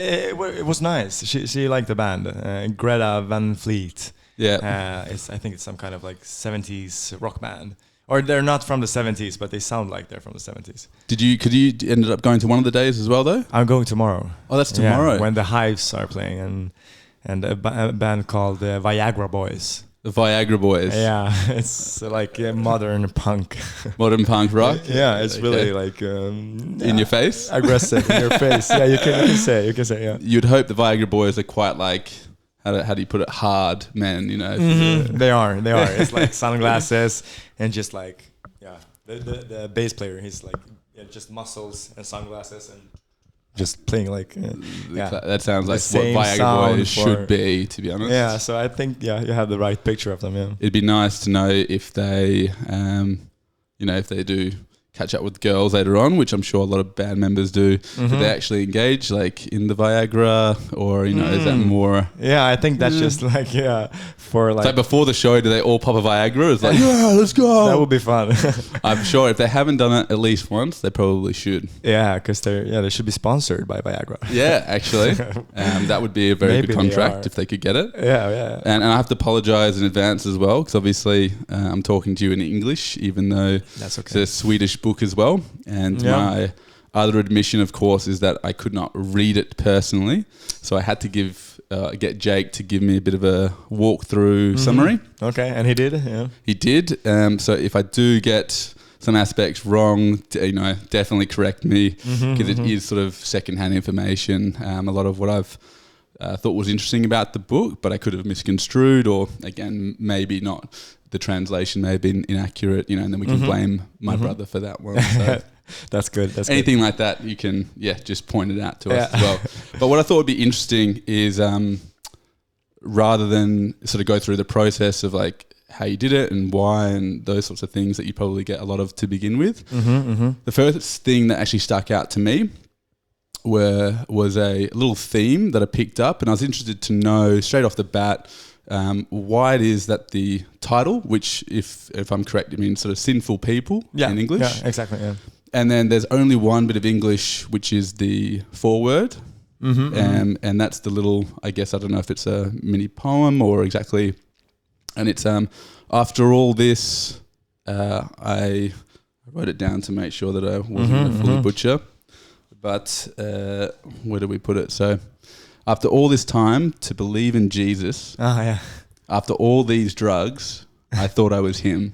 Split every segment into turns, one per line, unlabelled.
It was nice. She liked the band. Greta Van Fleet.
Yeah.
I think it's some kind of like 70s rock band. Or they're not from the 70s, but they sound like they're from the 70s.
Could you ended up going to one of the days as well though?
I'm going tomorrow.
Oh, that's tomorrow.
Yeah, when the Hives are playing and a band called the Viagra Boys.
The Viagra Boys.
Yeah, it's like modern punk.
Modern punk rock.
Yeah, it's really like
in your face,
aggressive in your face. Yeah, you can say yeah.
You'd hope the Viagra Boys are quite like how do you put it? Hard men, you know.
Mm-hmm. They are. It's like sunglasses and just like the bass player. He's like just muscles and sunglasses and just playing like
that sounds like what Viagra Boys should be, to be honest.
Yeah, so I think you have the right picture of them. Yeah,
it'd be nice to know if they, if they do catch up with girls later on, which I'm sure a lot of band members do. Do they actually engage like in the Viagra, or is that more?
Yeah, I think that's just like for like.
It's like before the show, do they all pop a Viagra? It's like let's go.
That would be fun.
I'm sure if they haven't done it at least once, they probably should.
Yeah, because they should be sponsored by Viagra.
Yeah, actually, that would be a very good contract if they could get it.
Yeah.
And I have to apologize in advance as well, because obviously I'm talking to you in English, even though
that's okay.
It's a Swedish book as well. And my other admission, of course, is that I could not read it personally, so I had to get Jake to give me a bit of a walkthrough summary.
Okay, and he did. Yeah,
he did. So if I do get some aspects wrong, definitely correct me, because it is sort of secondhand information. A lot of what I've thought was interesting about the book, but I could have misconstrued, or again, maybe not. The translation may have been inaccurate, and then we can blame my brother for that one. So
that's good.
Anything like that, you can just point it out to us as well. But what I thought would be interesting is rather than sort of go through the process of like how you did it and why and those sorts of things that you probably get a lot of to begin with, the first thing that actually stuck out to me was a little theme that I picked up, and I was interested to know straight off the bat why it is that the title, which if I'm correct, it means sort of sinful people in English.
Yeah, exactly. Yeah.
And then there's only one bit of English, which is the foreword. And that's the little, I guess, I don't know if it's a mini poem or exactly. And it's, after all this, I wrote it down to make sure that I wasn't going to fully butcher. But where do we put it? So, after all this time to believe in Jesus, after all these drugs, I thought I was him.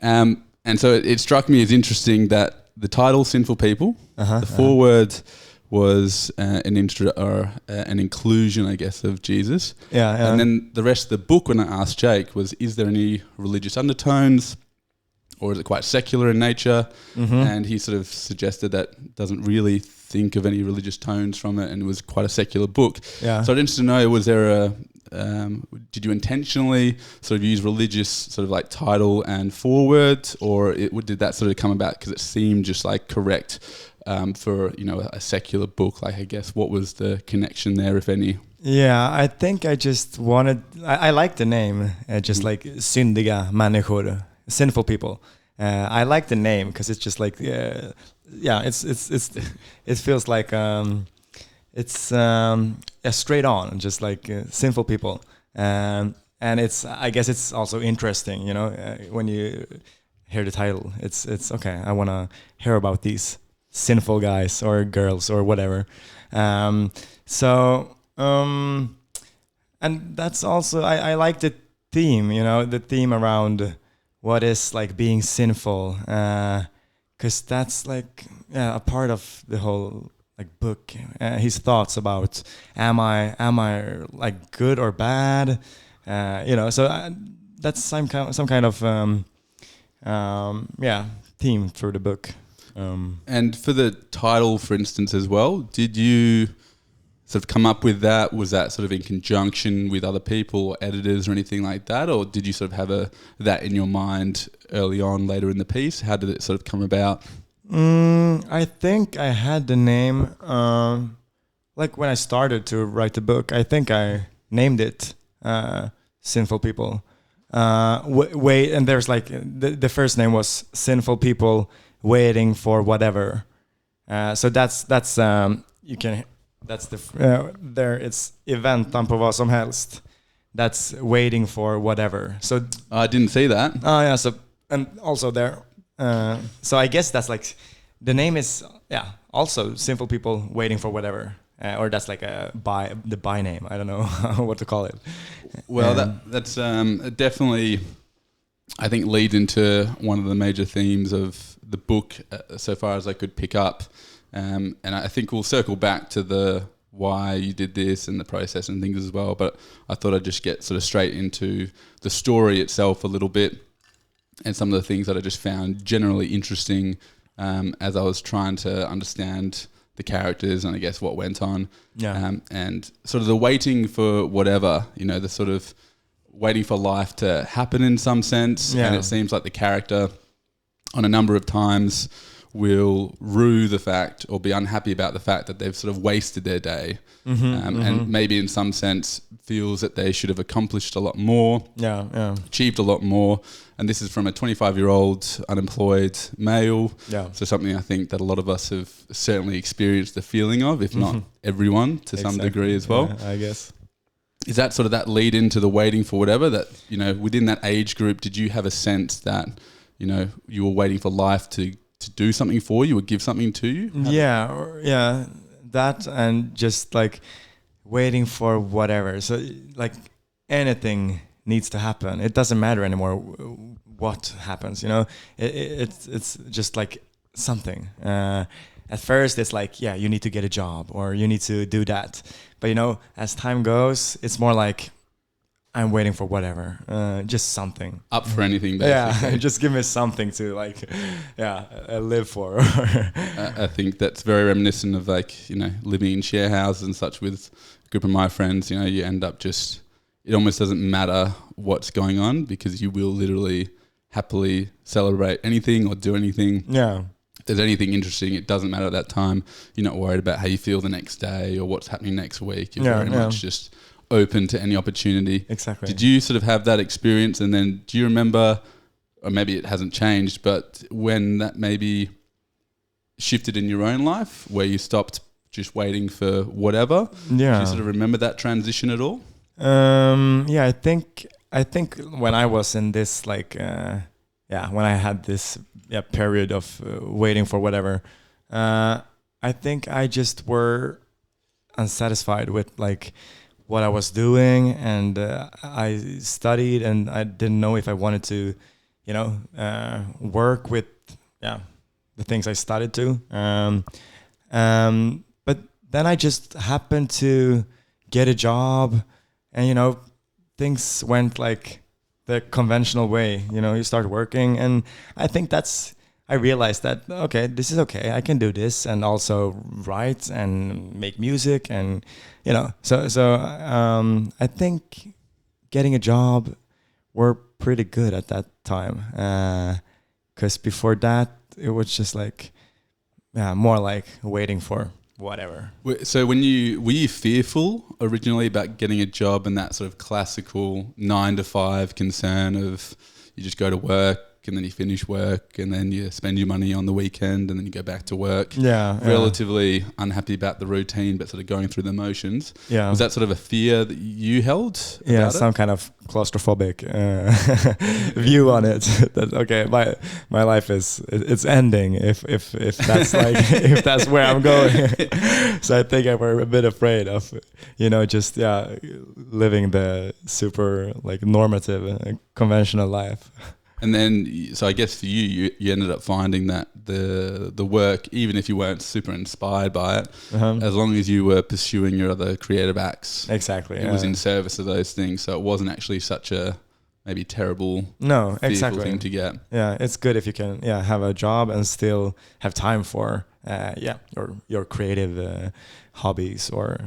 And so it struck me as interesting that the title, Sinful People, the foreword was an inclusion, I guess, of Jesus. And then the rest of the book, when I asked Jake, was, is there any religious undertones? Or is it quite secular in nature? And he sort of suggested that doesn't really think of any religious tones from it, and it was quite a secular book. So I'd interested to know, was there did you intentionally sort of use religious sort of like title and foreword, or did that sort of come about because it seemed just like correct for a secular book? Like, I guess, what was the connection there, if any?
Yeah, I think I just wanted. I like the name, just like Syndiga Människor. Sinful People. I like the name because it's just like it feels like it's straight on, just like Sinful People, and I guess it's also interesting, when you hear the title, it's okay. I want to hear about these sinful guys or girls or whatever, and that's also I like the theme, the theme around what is like being sinful, because that's like a part of the whole like book. His thoughts about am I like good or bad, So that's some kind of theme through the book.
And for the title, for instance, as well, did you sort of come up with that? Was that sort of in conjunction with other people, or editors or anything like that? Or did you sort of have that in your mind early on, later in the piece? How did it sort of come about?
I think I had the name, like when I started to write the book, I think I named it Sinful People. Wait, and there's like, the first name was Sinful People Waiting for Whatever. So that's you can That's there. It's väntan på vad som helst. That's waiting for whatever. So
I didn't see that.
Oh yeah. So and also there. So I guess that's like the name is also Sinful People waiting for whatever. Or that's like the by name. I don't know what to call it.
Well, that's definitely, I think, leads into one of the major themes of the book, so far as I could pick up. And I think we'll circle back to the why you did this and the process and things as well. But I thought I'd just get sort of straight into the story itself a little bit and some of the things that I just found generally interesting as I was trying to understand the characters and I guess what went on. And sort of the waiting for whatever, the sort of waiting for life to happen in some sense. And it seems like the character on a number of times will rue the fact or be unhappy about the fact that they've sort of wasted their day. And maybe in some sense feels that they should have accomplished a lot more, achieved a lot more. And this is from a 25-year-old unemployed male. So something I think that a lot of us have certainly experienced the feeling of, if not everyone to some degree as well.
I guess.
Is that sort of that lead into the waiting for whatever that, within that age group, did you have a sense that, you were waiting for life to do something for you or give something to you? That
and just like waiting for whatever. So like anything needs to happen. It doesn't matter anymore what happens, it's just like something. At first it's like, you need to get a job or you need to do that. But as time goes, it's more like I'm waiting for whatever, just something.
Up for anything, basically.
Yeah, just give me something to live for.
I think that's very reminiscent of living in share houses and such with a group of my friends. You end up just, it almost doesn't matter what's going on because you will literally happily celebrate anything or do anything.
Yeah.
If there's anything interesting, it doesn't matter at that time. You're not worried about how you feel the next day or what's happening next week. You're very much just open to any opportunity.
Exactly.
Did you sort of have that experience? And then do you remember, or maybe it hasn't changed, but when that maybe shifted in your own life where you stopped just waiting for whatever?
Yeah.
Do you sort of remember that transition at all?
I think when I was in this when I had this period of waiting for whatever, I think I just were unsatisfied with what I was doing, and I studied, and I didn't know if I wanted to, work with the things I studied to. But then I just happened to get a job, and things went like the conventional way. You start working, and I think I realized that, okay, this is okay. I can do this and also write and make music and, I think getting a job were pretty good at that time. 'Cause before that, it was just more like waiting for whatever.
So were you fearful originally about getting a job and that sort of classical 9 to 5 concern of you just go to work, and then you finish work and then you spend your money on the weekend and then you go back to work. Relatively unhappy about the routine but sort of going through the motions. Was that sort of a fear that you held about
some kind of claustrophobic view on it. That okay, my life it's ending if that's if that's where I'm going. So I think I were a bit afraid of just living the super normative conventional life.
And then, so I guess for you ended up finding that the work, even if you weren't super inspired by it, as long as you were pursuing your other creative acts,
exactly,
it was in service of those things. So it wasn't actually such a maybe terrible,
fearful
thing to get.
Yeah, it's good if you can have a job and still have time for your creative hobbies or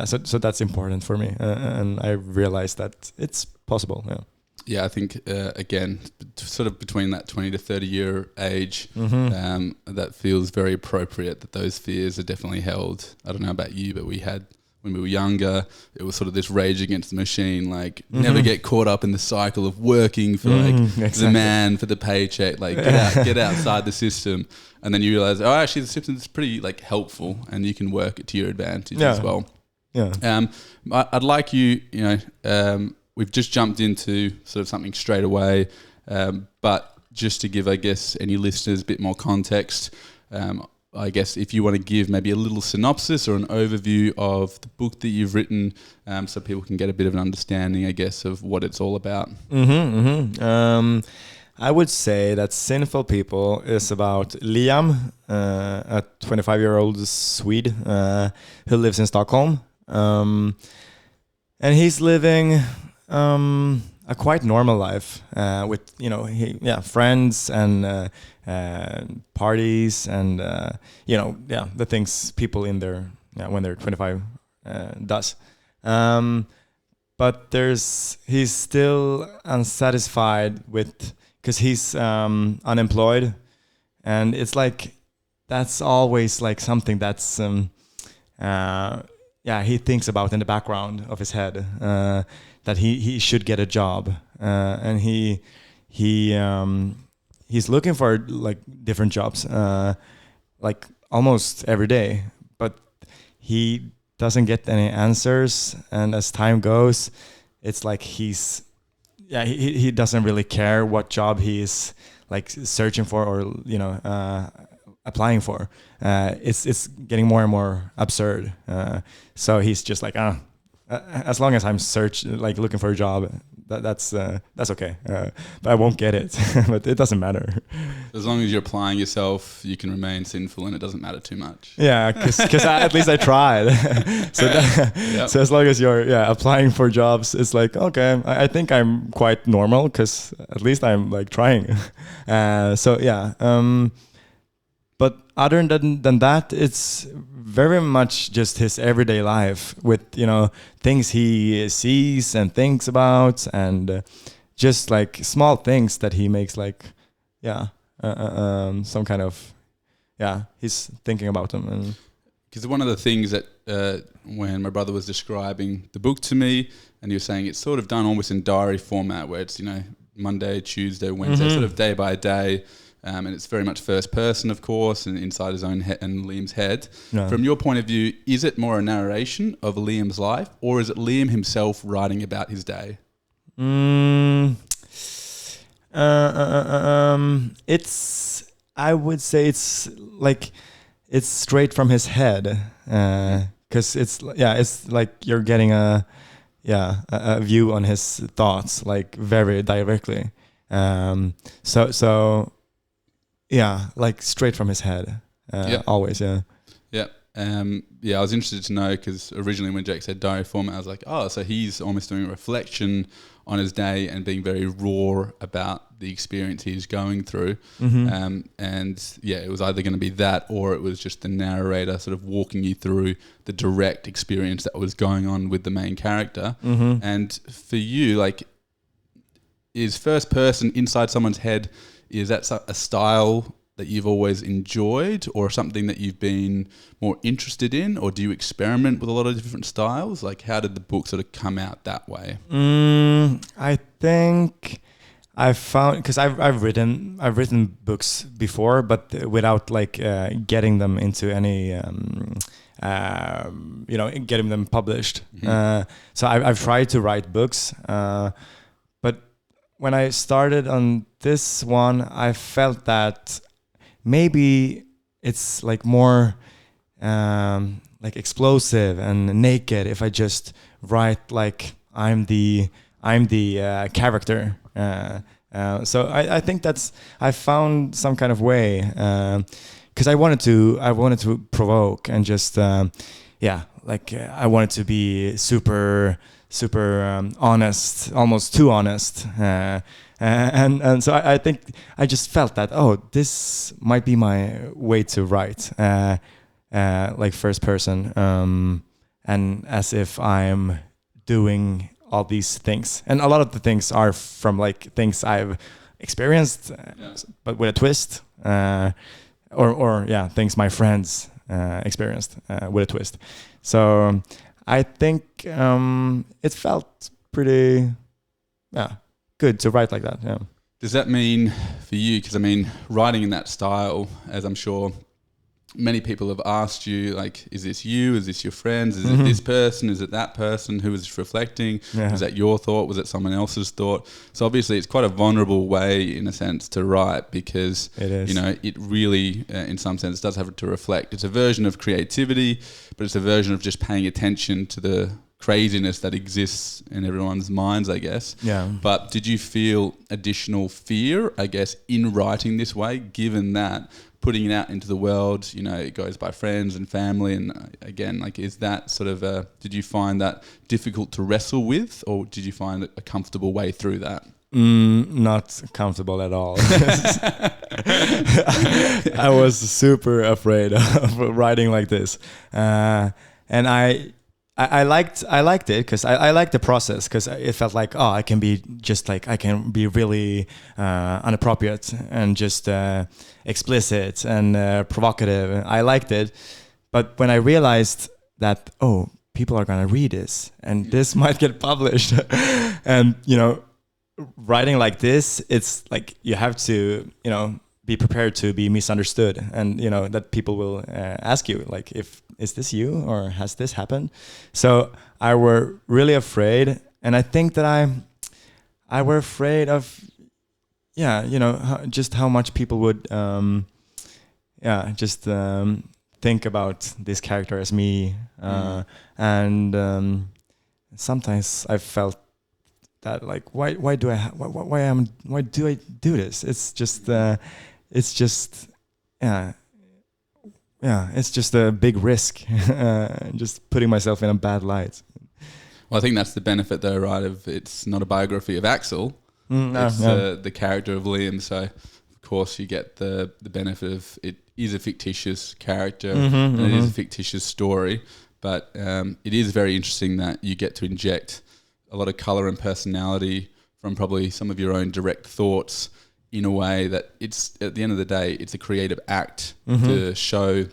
So that's important for me, and I realized that it's possible. Yeah.
Yeah, I think, again, sort of between that 20 to 30 year age, that feels very appropriate that those fears are definitely held. I don't know about you, but we had when we were younger, it was sort of this rage against the machine, like never get caught up in the cycle of working for the man, for the paycheck, like get outside the system. And then you realize, oh, actually the system is pretty like helpful and you can work it to your advantage as well. Yeah. I'd like you we've just jumped into sort of something straight away, but just to give, I guess, any listeners a bit more context, I guess if you want to give maybe a little synopsis or an overview of the book that you've written, so people can get a bit of an understanding, I guess, of what it's all about.
I would say that Sinful People is about Liam, a 25-year-old Swede who lives in Stockholm. And he's living a quite normal life with, friends and parties and the things people in their when they're 25 does. But he's still unsatisfied with, because he's unemployed, and it's like that's always like something that's he thinks about in the background of his head, that he should get a job, and he's looking for like different jobs, like almost every day, but he doesn't get any answers. And as time goes, it's like he doesn't really care what job he is like searching for or applying for. It's getting more and more absurd. So he's just like, as long as I'm looking for a job, that's okay. But I won't get it. But it doesn't matter.
As long as you're applying yourself, you can remain sinful, and it doesn't matter too much.
Yeah, because at least I tried. So as long as you're applying for jobs, it's like, okay, I think I'm quite normal because at least I'm like trying. But other than that, it's very much just his everyday life with, things he sees and thinks about, and just like small things that he makes like, some kind of, he's thinking about them.
Because one of the things that when my brother was describing the book to me, and he was saying it's sort of done almost in diary format, where it's, Monday, Tuesday, Wednesday, sort of day by day. And it's very much first person, of course, and inside his own head and Liam's head. No. From your point of view, is it more a narration of Liam's life, or is it Liam himself writing about his day?
I would say it's straight from his head, because it's like you're getting a view on his thoughts, like very directly. Like straight from his head, always. I was interested to know, because originally when Jake said diary format, I was like, oh, so he's almost doing a reflection on his day and being very raw about the experience he's going through. It was either going to be that, or it was just the narrator sort of walking you through the direct experience that was going on with the main character. And for you, like, is first person inside someone's head, is that a style that you've always enjoyed, or something that you've been more interested in, or do you experiment with a lot of different styles? Like, how did the book sort of come out that way? I think I found, because I've written books before, but without like getting them into any getting them published. So I've tried to write books, but when I started on this one, I felt that maybe it's like more like explosive and naked if I just write like I'm the character. So I think I found some kind of way, because I wanted to provoke and just I wanted to be super honest, almost too honest, and so I think I just felt that, this might be my way to write, like first person, and as if I'm doing all these things, and a lot of the things are from like things I've experienced, but with a twist, or things my friends experienced with a twist. So I think it felt pretty good to write like that. Yeah.
Does that mean for you, because I mean, writing in that style, as I'm sure many people have asked you, like, is this you? Is this your friends? Is it this person? Is it that person? Who is reflecting? Was that your thought? Was it someone else's thought? So obviously it's quite a vulnerable way, in a sense, to write, because,
it is.
You know, it really, in some sense, does have to reflect. It's a version of creativity, but it's a version of just paying attention to the craziness that exists in everyone's minds, I guess.
Yeah.
But did you feel additional fear, I guess, in writing this way, given that putting it out into the world, you know, it goes by friends and family, and again, like, is that sort of did you find that difficult to wrestle with, or did you find a comfortable way through that?
Not comfortable at all. I was super afraid of writing like this, and I liked it because I liked the process, because it felt like, I can be really inappropriate and just explicit and provocative. I liked it, but when I realized that people are gonna read this and this might get published, and you know, writing like this, it's like you have to, you know, be prepared to be misunderstood, and you know that people will ask you, like, is this you, or has this happened? So I were really afraid, and I think that I were afraid of, you know, just how much people would think about this character as me, and sometimes I felt that, like, why do I do this? It's just it's just a big risk, just putting myself in a bad light.
Well, I think that's the benefit, though, right? Of it's not a biography of Axel; it's the character of Liam. So, of course, you get the benefit of it is a fictitious character, and it is a fictitious story. But it is very interesting that you get to inject a lot of color and personality from probably some of your own direct thoughts, in a way that it's, at the end of the day, it's a creative act to show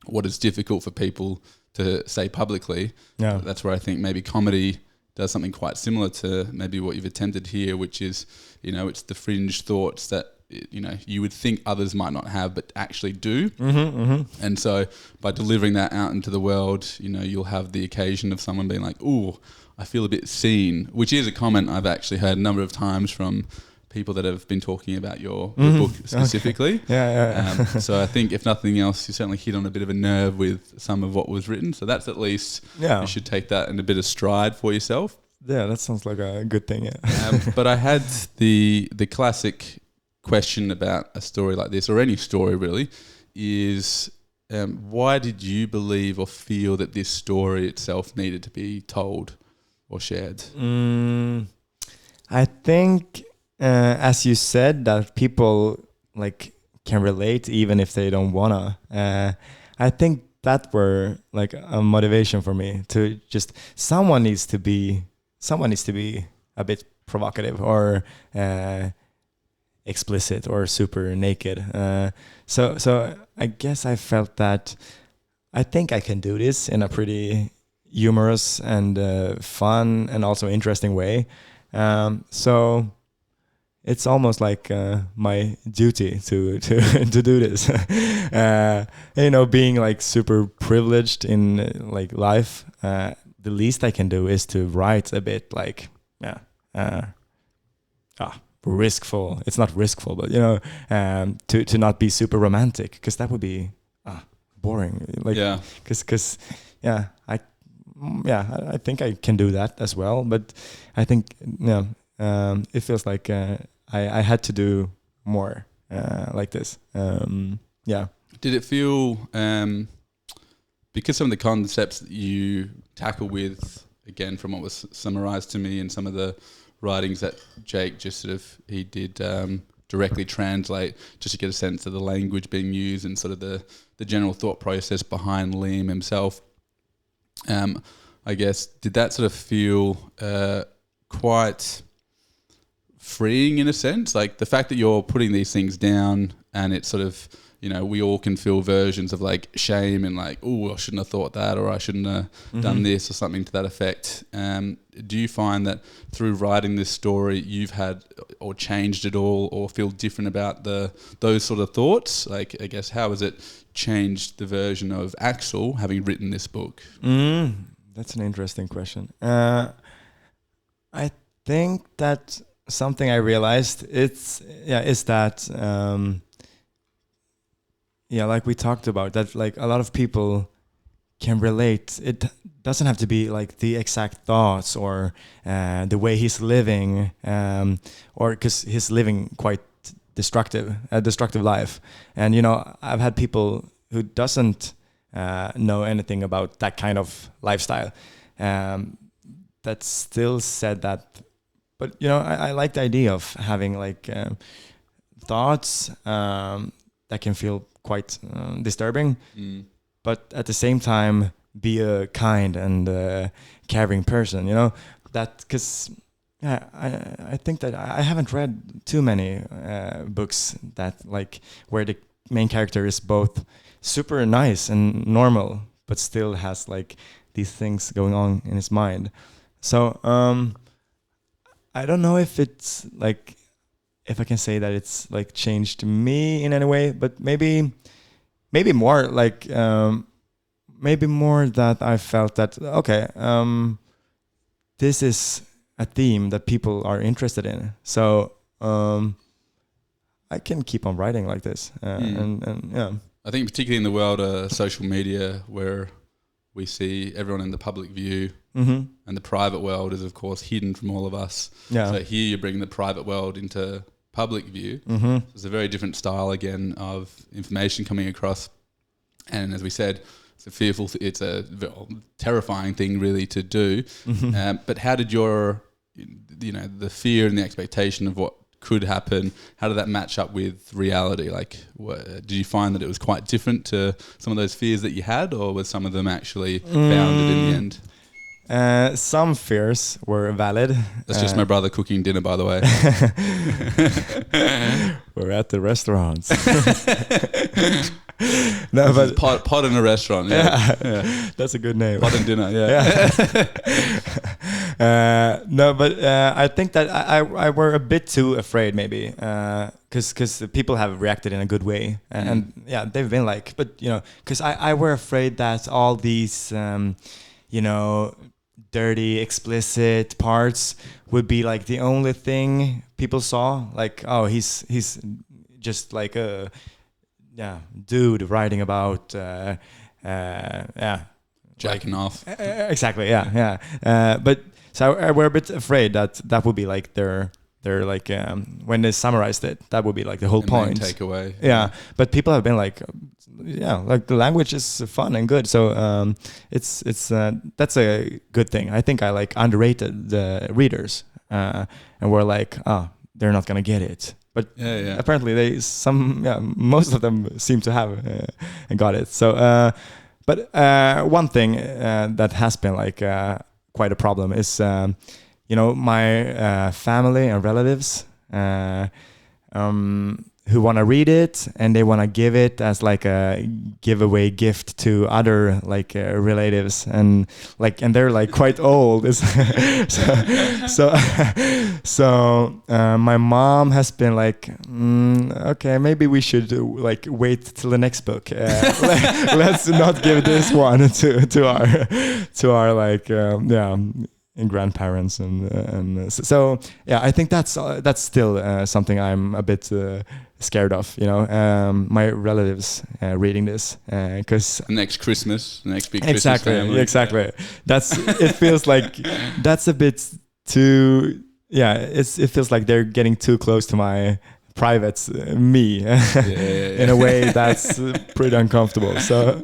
what is difficult for people to say publicly. Yeah. That's where I think maybe comedy does something quite similar to maybe what you've attempted here, which is, you know, it's the fringe thoughts that, you know, you would think others might not have, but actually do. And so by delivering that out into the world, you know, you'll have the occasion of someone being like, ooh, I feel a bit seen, which is a comment I've actually heard a number of times from people that have been talking about your book specifically. Okay. So I think, if nothing else, you certainly hit on a bit of a nerve with some of what was written. So that's, at least, you should take that in a bit of stride for yourself.
Yeah, that sounds like a good thing. Yeah.
But I had the classic question about a story like this, or any story really, is why did you believe or feel that this story itself needed to be told or shared?
I think, as you said, that people, like, can relate even if they don't wanna. I think that were like a motivation for me to just, someone needs to be a bit provocative or explicit or super naked. So I guess I felt that I think I can do this in a pretty humorous and fun and also interesting way. So it's almost like my duty to do this. You know, being like super privileged in like life, the least I can do is to write a bit like riskful. It's not riskful, but you know, to not be super romantic, because that would be boring. Like, because I think I can do that as well, but I think it feels like I had to do more like this.
Did it feel, because some of the concepts that you tackle with, again, from what was summarized to me in some of the writings that Jake just sort of, he did directly translate, just to get a sense of the language being used and sort of the general thought process behind Liam himself. I guess, did that sort of feel quite freeing in a sense? Like the fact that you're putting these things down and it's sort of, we all can feel versions of like shame and like, oh, I shouldn't have thought that, or I shouldn't have done this, or something to that effect. Do you find that through writing this story, you've had or changed it all, or feel different about those sort of thoughts? Like, I guess, how has it changed the version of Axel having written this book?
That's an interesting question. I think that something I realized is that like we talked about, that like a lot of people can relate. It doesn't have to be like the exact thoughts or the way he's living, or because he's living quite a destructive life. And I've had people who doesn't know anything about that kind of lifestyle that still said that. But I like the idea of having like thoughts that can feel quite disturbing, but at the same time be a kind and caring person. That because I think that I haven't read too many books that like where the main character is both super nice and normal, but still has like these things going on in his mind. So I don't know if it's like, if I can say that it's like changed me in any way, but maybe more like maybe more that I felt that okay, this is a theme that people are interested in, so I can keep on writing like this, and yeah.
I think particularly in the world of social media, where we see everyone in the public view, and the private world is, of course, hidden from all of us. Yeah. So here you bring the private world into public view. So it's a very different style, again, of information coming across. And as we said, it's a terrifying thing, really, to do. But how did the fear and the expectation of what could happen, how did that match up with reality? Like, did you find that it was quite different to some of those fears that you had, or were some of them actually founded in the end?
Some fears were valid.
That's just my brother cooking dinner, by the way.
We're at the restaurants.
No, but pot in a restaurant. Yeah.
That's a good name.
Pot and dinner. Yeah.
I think that I were a bit too afraid, maybe, because people have reacted in a good way, and they've been like, but because I were afraid that all these dirty, explicit parts would be like the only thing people saw. Like, oh, he's just like a dude writing about
jacking off.
Exactly, but so we're a bit afraid that would be like their like when they summarized it, that would be like the whole point.
Main takeaway.
Yeah, but people have been like, like the language is fun and good, so it's that's a good thing. I think I like underrated the readers, and we're like, they're not gonna get it. But apparently most of them seem to have and got it. So, but one thing that has been like quite a problem is, my family and relatives who want to read it, and they want to give it as like a giveaway gift to other like relatives, and they're like quite old. So my mom has been like, okay, maybe we should like wait till the next book. Let's not give this one to our like and grandparents and so I think that's still something I'm a bit scared of, my relatives reading this, because
next big Christmas
family. Exactly. It feels like that's a bit too it feels like they're getting too close to my private me in a way that's pretty uncomfortable, so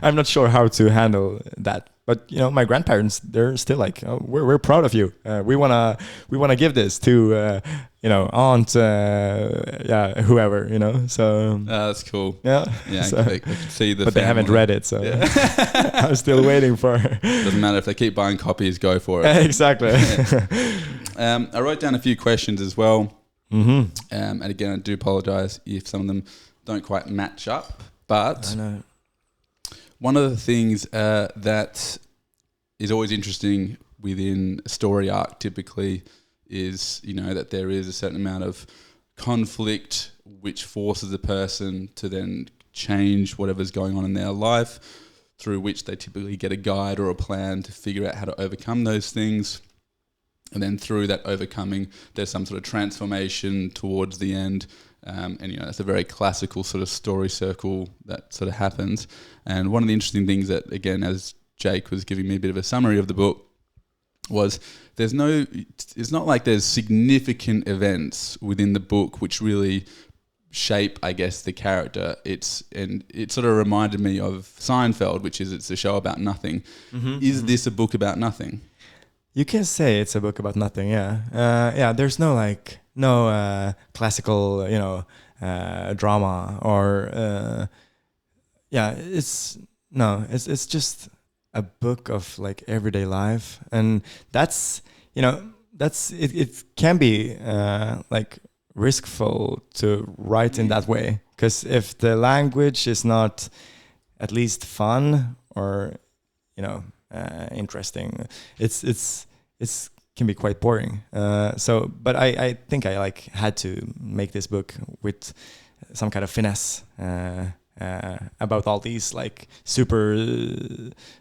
I'm not sure how to handle that. But my grandparents, they're still like, oh, we're proud of you. We wanna give this to aunt, whoever, So
that's cool.
Yeah.
So, I can see the.
But they haven't read it, so I'm still waiting for.
Doesn't matter if they keep buying copies. Go for it.
Exactly.
I wrote down a few questions as well. And again, I do apologize if some of them don't quite match up. But one of the things that is always interesting within a story arc typically is, that there is a certain amount of conflict which forces the person to then change whatever's going on in their life, through which they typically get a guide or a plan to figure out how to overcome those things. And then through that overcoming, there's some sort of transformation towards the end. And that's a very classical sort of story circle that sort of happens. And one of the interesting things that, again, as Jake was giving me a bit of a summary of the book, was it's not like there's significant events within the book which really shape, I guess, the character. It sort of reminded me of Seinfeld, which is it's a show about nothing. Is this a book about nothing?
You can say it's a book about nothing. Yeah. There's no classical, drama or it's just a book of like everyday life, and that's it can be like riskful to write in that way, because if the language is not at least fun or interesting, it's can be quite boring. But I think I had to make this book with some kind of finesse about all these like super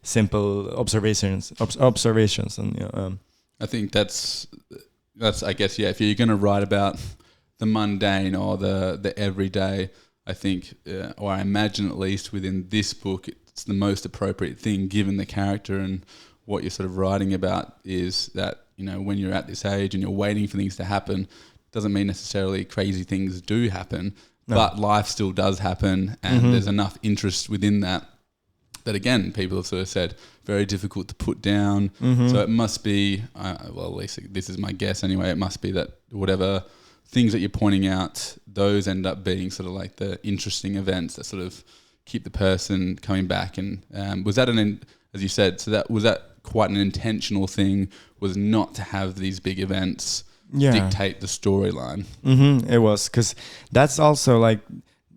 simple observations, and
I think that's I guess, if you're going to write about the mundane or the everyday, I think, or I imagine at least within this book, it's the most appropriate thing given the character and what you're sort of writing about, is that when you're at this age and you're waiting for things to happen, doesn't mean necessarily crazy things do happen. No. But life still does happen, and there's enough interest within that again, people have sort of said, very difficult to put down. So it must be, at least this is my guess anyway, it must be that whatever things that you're pointing out, those end up being sort of like the interesting events that sort of keep the person coming back. And was that as you said, was that quite an intentional thing, was not to have these big events dictate the storyline?
It was, because that's also like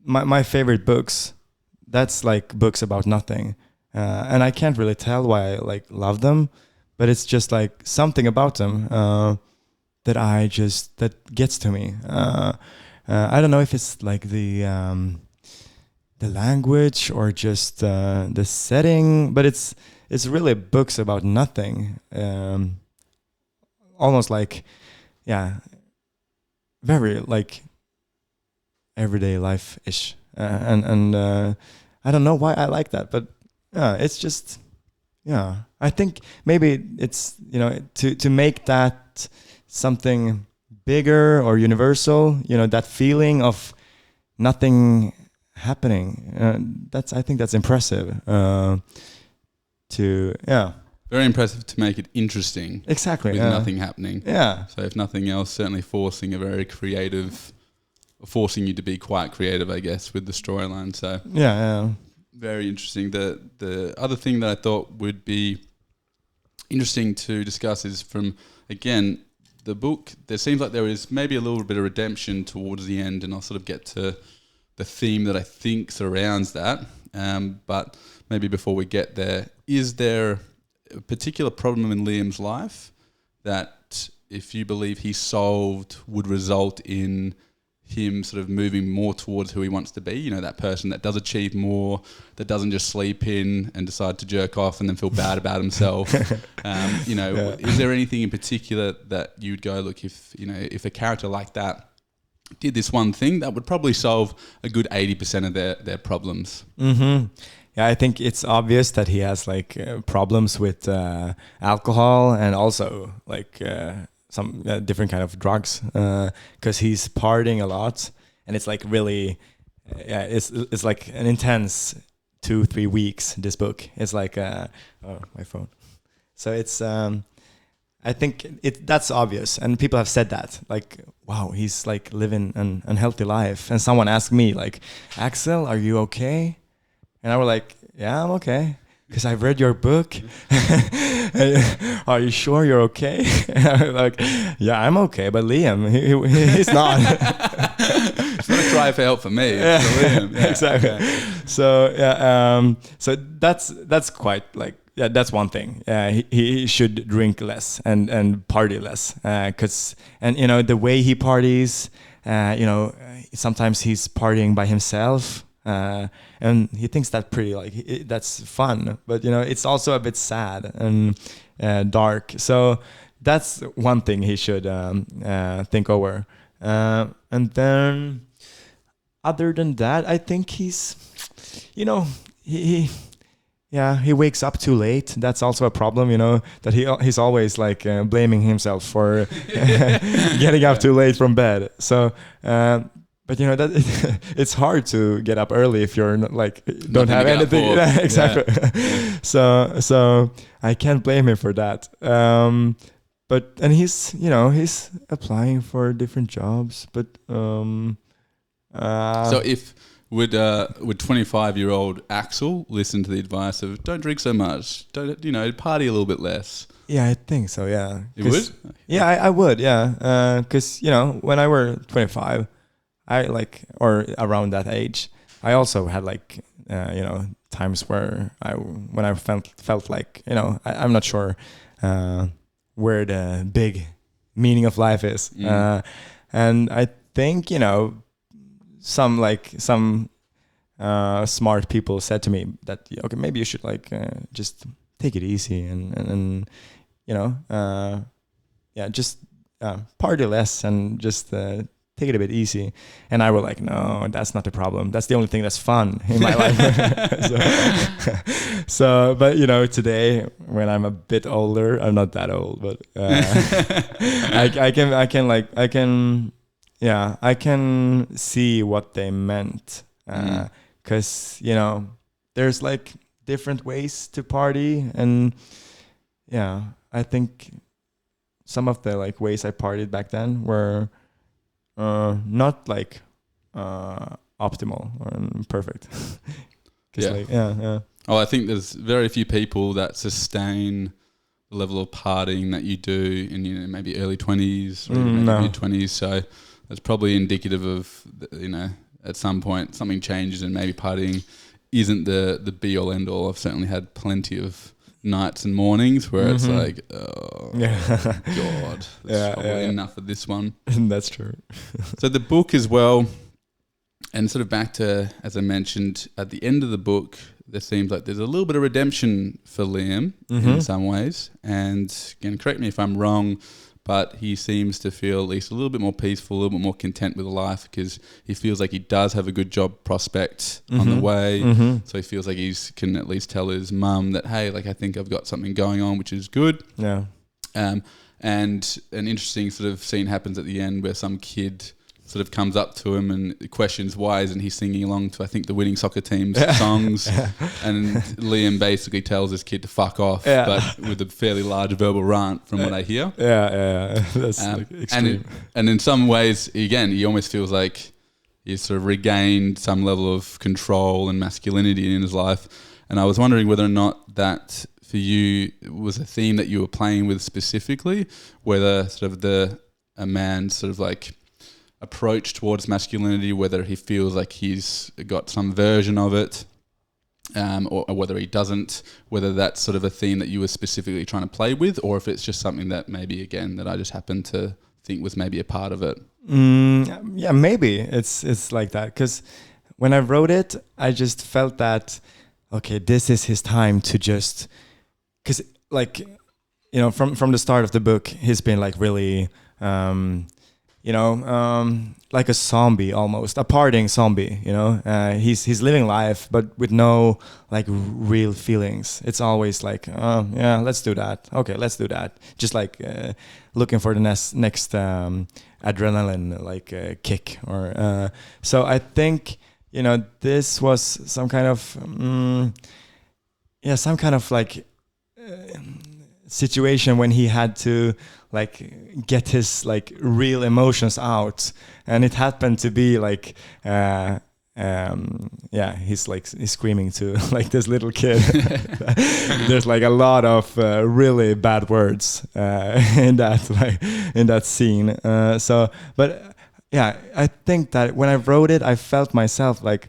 my favorite books. That's like books about nothing, and I can't really tell why I like love them, but it's just like something about them that gets to me. I don't know if it's like the language or just the setting, but it's really books about nothing, almost like very like everyday life-ish, and I don't know why I like that, but it's just I think maybe it's to make that something bigger or universal, that feeling of nothing happening. I think that's impressive.
Very impressive to make it interesting.
Exactly.
With nothing happening.
Yeah.
So if nothing else, certainly forcing you to be quite creative, I guess, with the storyline. So very interesting. The other thing that I thought would be interesting to discuss is from, again, the book, there seems like there is maybe a little bit of redemption towards the end, and I'll sort of get to the theme that I think surrounds that. But maybe before we get there, is there a particular problem in Liam's life that, if you believe he solved, would result in him sort of moving more towards who he wants to be? That person that does achieve more, that doesn't just sleep in and decide to jerk off and then feel bad about himself. Is there anything in particular that you'd go, look, if a character like that did this one thing, that would probably solve a good 80% of their problems?
Yeah, I think it's obvious that he has like problems with alcohol, and also like some different kind of drugs, because he's partying a lot, and it's like really, it's like an intense 2-3 weeks. This book, it's like my phone. So it's I think that's obvious, and people have said that, like, wow, he's like living an unhealthy life. And someone asked me like, Axel, are you okay? And I was like, yeah, I'm okay, because I've read your book. Are you sure you're okay? And I was like, yeah, I'm okay, but Liam, he's not.
It's not a cry for help for me.
Yeah.
Yeah,
exactly.
Yeah.
So that's quite like that's one thing. He should drink less and party less. And the way he parties, sometimes he's partying by himself. And he thinks that that's fun, but it's also a bit sad and dark. So that's one thing he should think over. And then, other than that, I think he's, he wakes up too late. That's also a problem, that he's always like blaming himself for getting up too late from bed. So. But that it's hard to get up early if you're not, don't have anything. Yeah, exactly. Yeah. So I can't blame him for that. And he's applying for different jobs. But
so if would 25-year-old Axel listen to the advice of don't drink so much, don't party a little bit less?
Yeah, I think so. Yeah,
you would.
Yeah, I would. Yeah, because when I were 25. Or around that age, I also had times when I felt like I'm not sure where the big meaning of life is, and I think some smart people said to me that okay, maybe you should just take it easy and just party less and just take it a bit easy. And I was like, no, that's not the problem. That's the only thing that's fun in my life. But today when I'm a bit older, I'm not that old, but I can see what they meant. 'Cause there's different ways to party, and I think some of the ways I partied back then were not optimal or perfect.
Oh, I think there's very few people that sustain the level of partying that you do in maybe early 20s or maybe mid 20s. So that's probably indicative of at some point something changes and maybe partying isn't the be all end all. I've certainly had plenty of nights and mornings where it's like, oh God, that's probably enough of this one.
That's true.
So the book as well, and sort of back to, as I mentioned, at the end of the book, there seems like there's a little bit of redemption for Liam in some ways. And again, correct me if I'm wrong, but he seems to feel at least a little bit more peaceful, a little bit more content with life because he feels like he does have a good job prospect on the way. So he feels like he can at least tell his mum that, hey, I think I've got something going on, which is good.
Yeah.
And an interesting sort of scene happens at the end where some kid sort of comes up to him and questions why isn't he singing along to, I think, the winning soccer team's songs. And Liam basically tells this kid to fuck off, but with a fairly large verbal rant from what I hear.
That's extreme.
And in some ways, again, he almost feels like he's sort of regained some level of control and masculinity in his life. And I was wondering whether or not that for you was a theme that you were playing with specifically, whether sort of a man's sort of approach towards masculinity, whether he feels like he's got some version of it, or whether he doesn't, whether that's sort of a theme that you were specifically trying to play with, or if it's just something that maybe, again, that I just happened to think was maybe a part of it.
Yeah, maybe it's like that. Because when I wrote it, I just felt that, okay, this is his time to just... Because, from the start of the book, he's been really... like a zombie almost, a partying zombie, he's living life, but with no real feelings. It's always let's do that. Okay, let's do that. Just looking for the next adrenaline kick. Or so I think, this was some kind of, situation when he had to get his real emotions out, and it happened to be he's screaming to this little kid. There's a lot of really bad words in that scene. But I think that when I wrote it, I felt myself like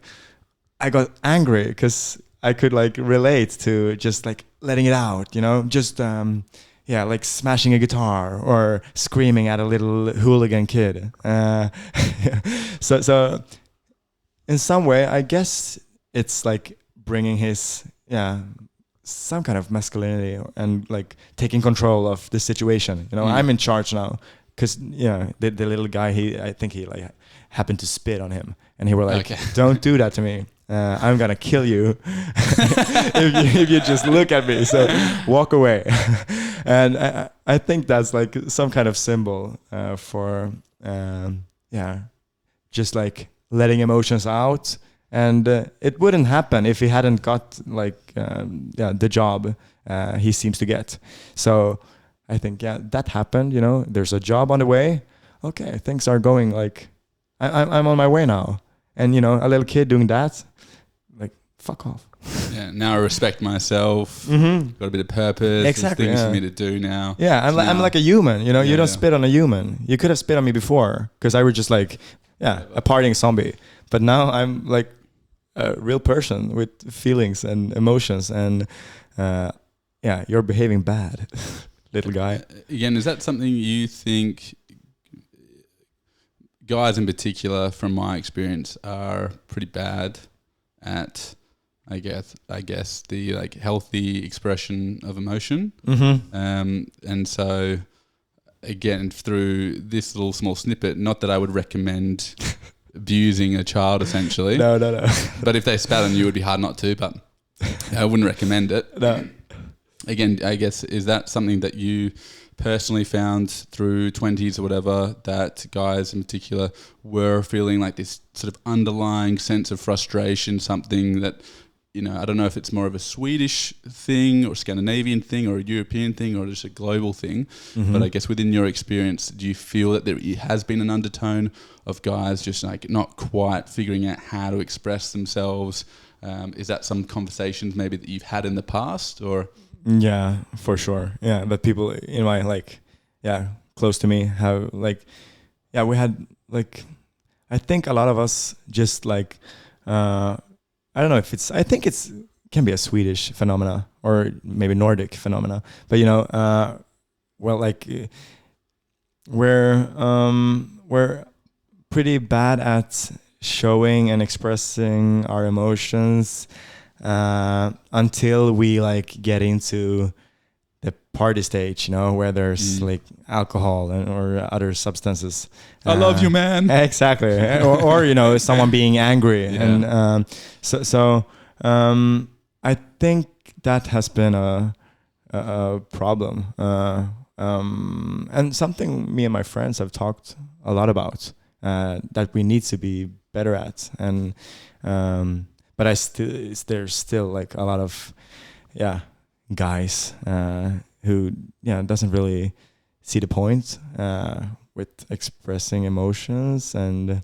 I got angry because I could like relate to just like letting it out, just like smashing a guitar or screaming at a little hooligan kid. So in some way, I guess it's like bringing his some kind of masculinity and like taking control of the situation. I'm in charge now. Because the little guy, I think he like happened to spit on him, and he were like, okay. "Don't do that to me. I'm gonna kill you if you just look at me. So walk away." And I think that's like some kind of symbol for just like letting emotions out. And it wouldn't happen if he hadn't got like the job he seems to get. So I think, that happened, there's a job on the way. Okay, things are going like, I'm on my way now. And, a little kid doing that, like, fuck off.
Yeah, now I respect myself. Got a bit of purpose.
Exactly.
There's things for me to do now.
Yeah, I'm like a human, you don't spit on a human. You could have spit on me before, because I was just like, a partying zombie. But now I'm like a real person with feelings and emotions. And, you're behaving bad. Little guy.
Again, is that something you think guys in particular, from my experience, are pretty bad at? I guess the like healthy expression of emotion. And so, again, through this little small snippet, not that I would recommend abusing a child, essentially.
No.
But if they spat on you, it would be hard not to. But I wouldn't recommend it.
No.
Again, I guess, is that something that you personally found through 20s or whatever, that guys in particular were feeling like this sort of underlying sense of frustration, something that, I don't know if it's more of a Swedish thing or Scandinavian thing or a European thing or just a global thing, but I guess within your experience, do you feel that there has been an undertone of guys just like not quite figuring out how to express themselves? Is that some conversations maybe that you've had in the past, or...
Yeah, for sure. Yeah, but people in my close to me have like, we had like, I think a lot of us just like, I don't know if I think can be a Swedish phenomena or maybe Nordic phenomena, but we're pretty bad at showing and expressing our emotions. Until we like get into the party stage, where there's like alcohol or other substances.
I love you, man.
Exactly. or someone being angry. Yeah. And so I think that has been a problem. And something me and my friends have talked a lot about, that we need to be better at. And but there's still like a lot of, guys who doesn't really see the point with expressing emotions. And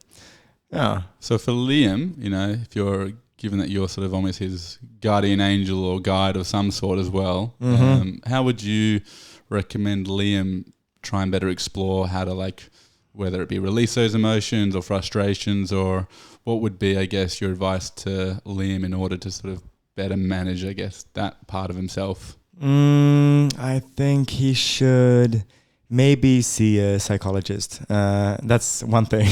So for Liam, if you're given that you're sort of almost his guardian angel or guide of some sort as well, how would you recommend Liam try and better explore how to, like, whether it be release those emotions or frustrations, or what would be, I guess, your advice to Liam in order to sort of better manage, I guess, that part of himself?
I think he should maybe see a psychologist. That's one thing.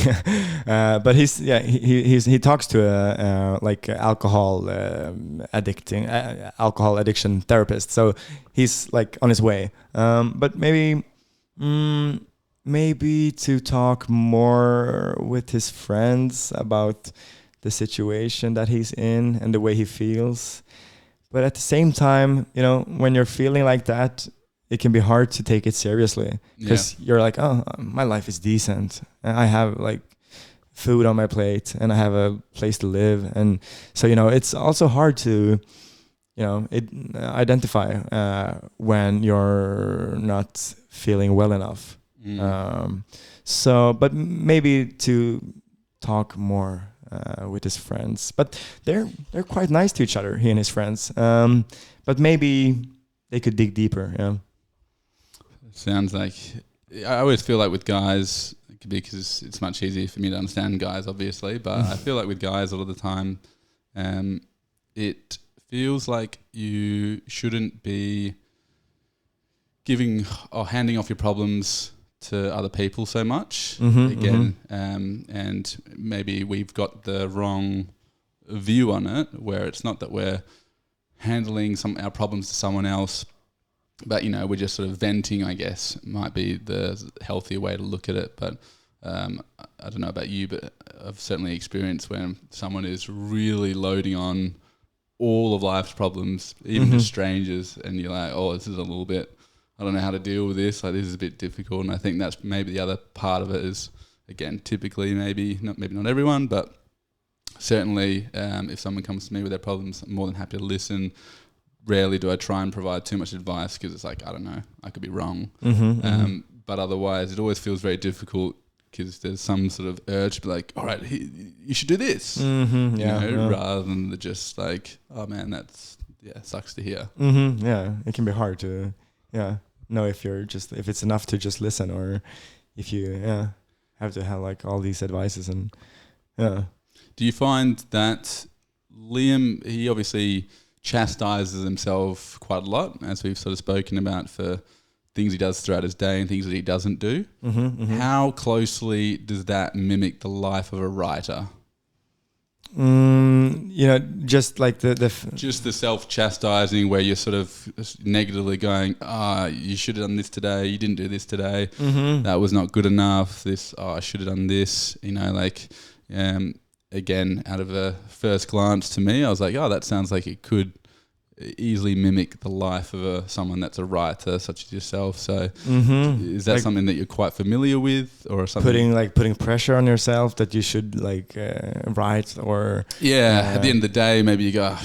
But he talks to a like alcohol addiction therapist. So he's like on his way. But maybe to talk more with his friends about the situation that he's in and the way he feels. But at the same time, when you're feeling like that, it can be hard to take it seriously, because you're like, oh, my life is decent. I have like food on my plate and I have a place to live. And so, it's also hard to, identify when you're not feeling well enough. But maybe to talk more with his friends, but they're quite nice to each other, he and his friends. But maybe they could dig deeper.
Sounds like I always feel like with guys, because it's much easier for me to understand guys, obviously, but I feel like with guys a lot of the time, it feels like you shouldn't be giving or handing off your problems to other people so much. And maybe we've got the wrong view on it, where it's not that we're handling our problems to someone else, but we're just sort of venting, I guess, might be the healthier way to look at it. But I don't know about you, but I've certainly experienced when someone is really loading on all of life's problems, even to strangers, and you're like, oh, this is a little bit, I don't know how to deal with this, like this is a bit difficult. And I think that's maybe the other part of it is, again, typically maybe not everyone, but certainly if someone comes to me with their problems, I'm more than happy to listen. Rarely do I try and provide too much advice, because it's like, I don't know, I could be wrong. But otherwise, it always feels very difficult, because there's some sort of urge to be like, all right, you should do this, rather than just like, oh man, that's sucks to hear.
Yeah, it can be hard to know if it's enough to just listen, or if you have to have like all these advices. And
do you find that Liam, he obviously chastises himself quite a lot, as we've sort of spoken about, for things he does throughout his day and things that he doesn't do. How closely does that mimic the life of a writer?
Just like
just the self-chastising, where you're sort of negatively going, you should have done this today, you didn't do this today, that was not good enough, I should have done this, again, out of a first glance to me, I was like, that sounds like it could easily mimic the life of someone that's a writer such as yourself. So is that like something that you're quite familiar with, or something?
Putting pressure on yourself that you should write, or
at the end of the day, maybe you go, I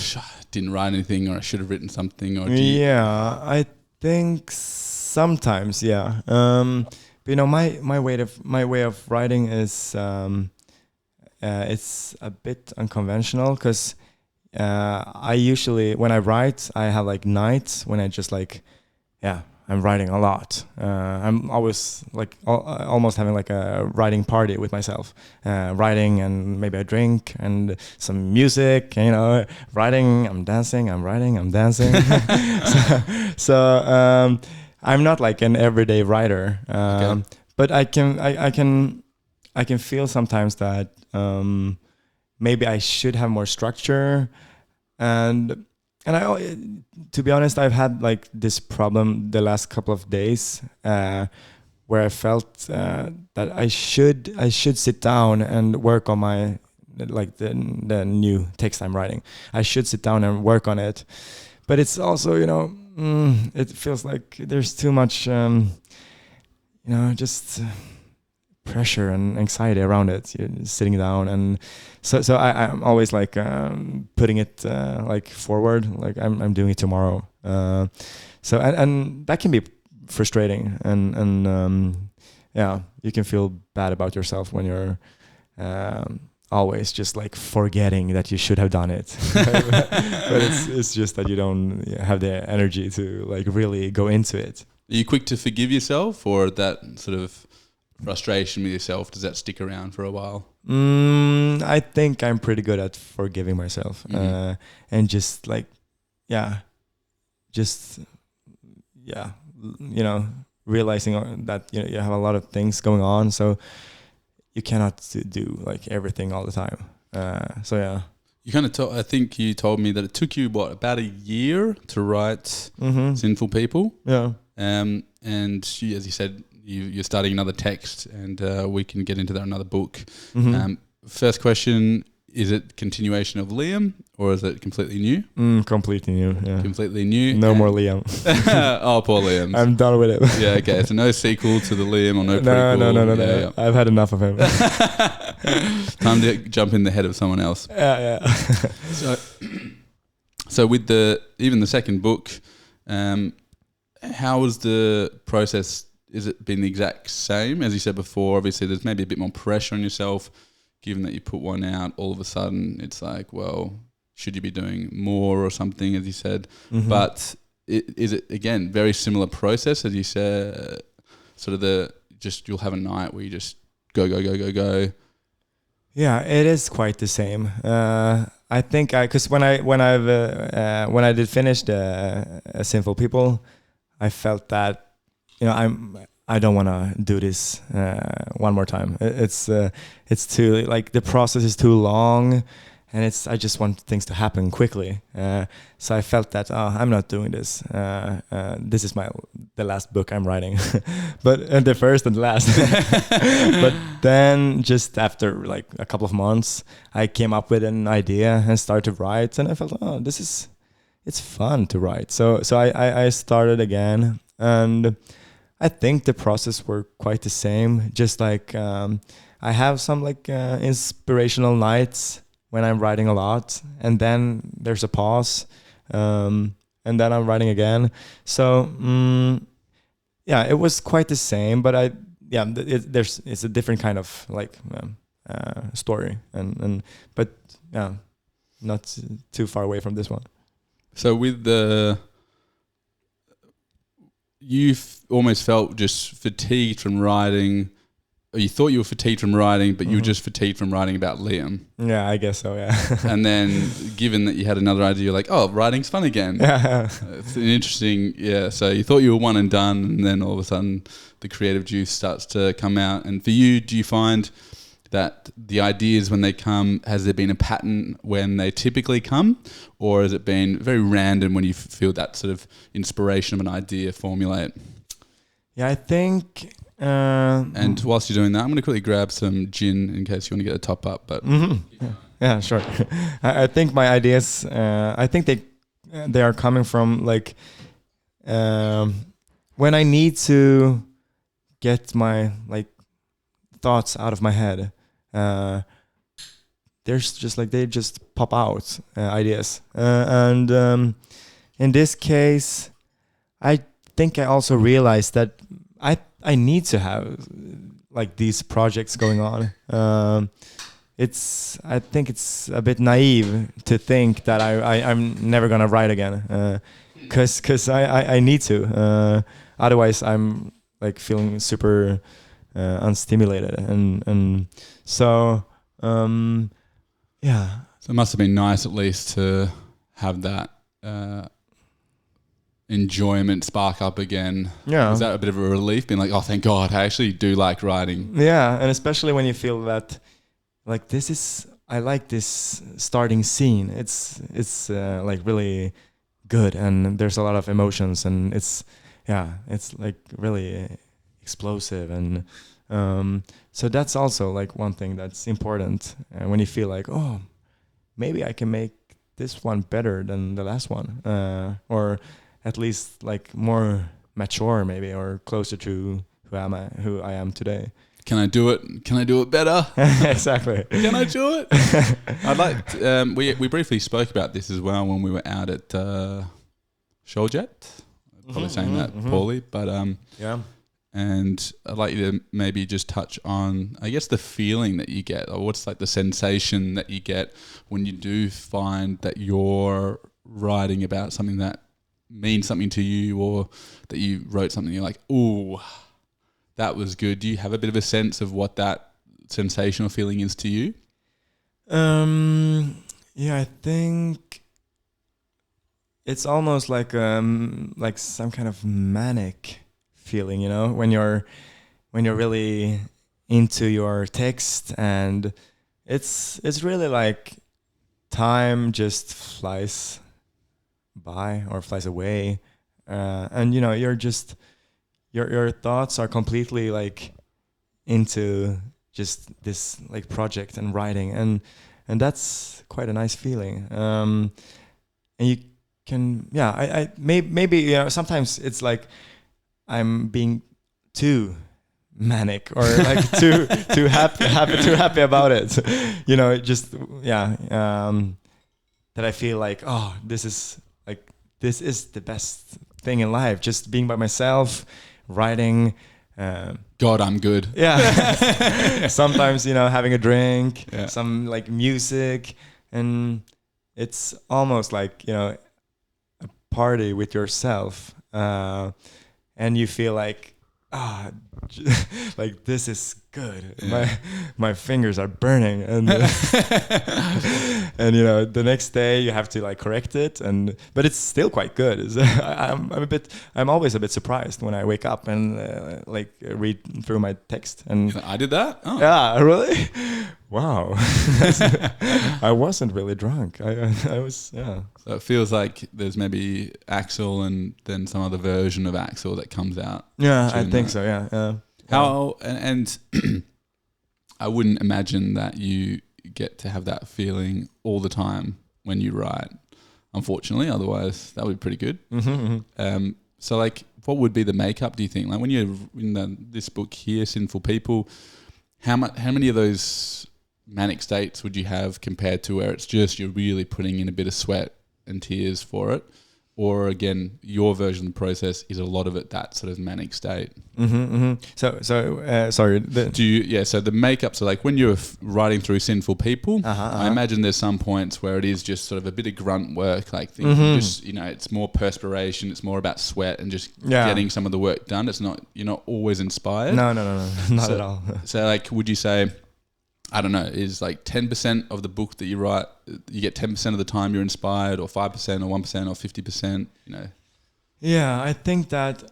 didn't write anything, or I should have written something, or
I think sometimes, but my way of writing is it's a bit unconventional, because I usually, when I write, I have like nights when I just I'm writing a lot. I'm always like almost having like a writing party with myself, writing, and maybe a drink and some music, writing, I'm dancing, I'm writing, I'm dancing. so I'm not like an everyday writer, but I can feel sometimes that maybe I should have more structure, and I, to be honest, I've had like this problem the last couple of days, where I felt that I should sit down and work on my the new text I'm writing. I should sit down and work on it, but it's also it feels like there's too much just pressure and anxiety around it. You're sitting down, and so I'm always like putting it like forward, like I'm doing it tomorrow. So that can be frustrating, and you can feel bad about yourself when you're always just like forgetting that you should have done it. But it's just that you don't have the energy to like really go into it.
Are you quick to forgive yourself, or that sort of frustration with yourself, does that stick around for a while?
I think I'm pretty good at forgiving myself, and just like realizing that you have a lot of things going on, so you cannot do like everything all the time. You
kind of I think you told me that it took you about a year to write Sinful People. And as you said, you're starting another text, and we can get into that in another book. First question, is it continuation of Liam, or is it completely new?
Completely new, yeah.
Completely new.
No more Liam.
Oh, poor Liam.
I'm done with it.
Yeah, okay. So no sequel to the Liam, or no prequel?
No.
Yeah.
I've had enough of him.
Time to jump in the head of someone else.
Yeah.
So with even the second book, how was the process? Is it been the exact same? As you said before, obviously there's maybe a bit more pressure on yourself, given that you put one out, all of a sudden it's like, well, should you be doing more or something, as you said? But is it, again, very similar process, as you said, sort of you'll have a night where you just go.
Yeah, it is quite the same. I think because when I did finish the Sinful People, I felt that I don't want to do this one more time. It's too, like, the process is too long, and I just want things to happen quickly. So I felt that I'm not doing this. This is the last book I'm writing, but the first and last. But then, just after like a couple of months, I came up with an idea and started to write, and I felt, it's fun to write. So I started again, and I think the process were quite the same. Just like I have some like inspirational nights when I'm writing a lot, and then there's a pause, and then I'm writing again. So yeah, it was quite the same, but it's a different kind of like story, but yeah, not too far away from this one.
So with you've almost felt just fatigued from writing. Or you thought you were fatigued from writing, but you were just fatigued from writing about Liam.
Yeah, I guess so, yeah.
And then given that you had another idea, you're like, oh, writing's fun again.
Yeah.
It's an interesting, so you thought you were one and done, and then all of a sudden the creative juice starts to come out. And for you, do you find that the ideas, when they come, has there been a pattern when they typically come? Or has it been very random when you feel that sort of inspiration of an idea formulate?
Yeah, I think...
and whilst you're doing that, I'm going to quickly grab some gin in case you want to get a top up. But
yeah, sure. I think my ideas, I think they are coming from like when I need to get my like thoughts out of my head. There's just like they just pop out ideas, and in this case, I think I also realized that I need to have like these projects going on. I think it's a bit naive to think that I'm never gonna write again, cause I need to. Otherwise, I'm like feeling super unstimulated, and so yeah.
So it must have been nice at least to have that enjoyment spark up again.
Yeah.
Was that a bit of a relief, being like, oh, thank God, I actually do like writing?
Yeah, and especially when you feel that, like, I like this starting scene. It's like really good, and there's a lot of emotions, and it's like really explosive, and so that's also like one thing that's important when you feel like, oh, maybe I can make this one better than the last one, or at least like more mature maybe, or closer to who I am today.
Can I do it? Can I do it better?
Exactly.
Can I do it? I'd like. We briefly spoke about this as well when we were out at Showjet. Probably saying that poorly, but
yeah.
And I'd like you to maybe just touch on, I guess, the feeling that you get, or what's like the sensation that you get when you do find that you're writing about something that means something to you, or that you wrote something you're like, ooh, that was good. Do you have a bit of a sense of what that sensational feeling is to you?
Yeah, I think it's almost like some kind of manic feeling, you know, when you're really into your text, and it's really like time just flies by or flies away, and you know, you're just your thoughts are completely like into just this like project and writing, and that's quite a nice feeling. And you can, I maybe, you know, sometimes it's like I'm being too manic, or like too happy about it, you know, just that I feel like, oh, this is the best thing in life, just being by myself, writing.
God, I'm good.
Yeah. Sometimes, you know, having a drink, some like music, and it's almost like, you know, a party with yourself, and you feel like, like this is good. My fingers are burning, and and the next day you have to like correct it, but it's still quite good. I'm always a bit surprised when I wake up and like read through my text. And
I did that. Oh.
Yeah, really. Wow. I wasn't really drunk. I was. Yeah.
So it feels like there's maybe Axel and then some other version of Axel that comes out.
Yeah, I think so. Yeah.
How and I wouldn't imagine that you get to have that feeling all the time when you write. Unfortunately, otherwise that would be pretty good. So, like, what would be the makeup? Do you think, like, when you're in this book here, Sinful People, how many of those manic states would you have compared to where it's just you're really putting in a bit of sweat and tears for it? Or again, your version of the process is a lot of it that sort of manic state.
So sorry.
So the makeup. So like when you're writing through Sinful People, I imagine there's some points where it is just sort of a bit of grunt work, like just it's more perspiration. It's more about sweat and just getting some of the work done. It's not you're not always inspired.
No, not at all.
So like, would you say, I don't know, is like 10% of the book that you write, you get 10% of the time you're inspired, or 5% or 1% or 50%,
Yeah, I think that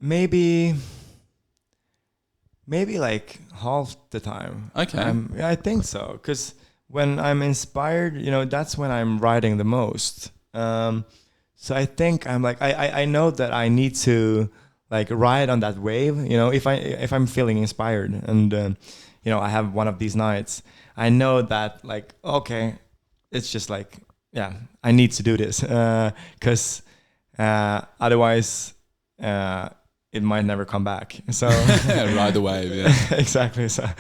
maybe like half the time.
Okay.
I think so, because when I'm inspired, that's when I'm writing the most. So I think I'm like, I know that I need to like ride on that wave, if I'm feeling inspired and I have one of these nights, I know that like, okay, it's just like, I need to do this because otherwise it might never come back. So
ride the wave. Yeah.
Exactly. So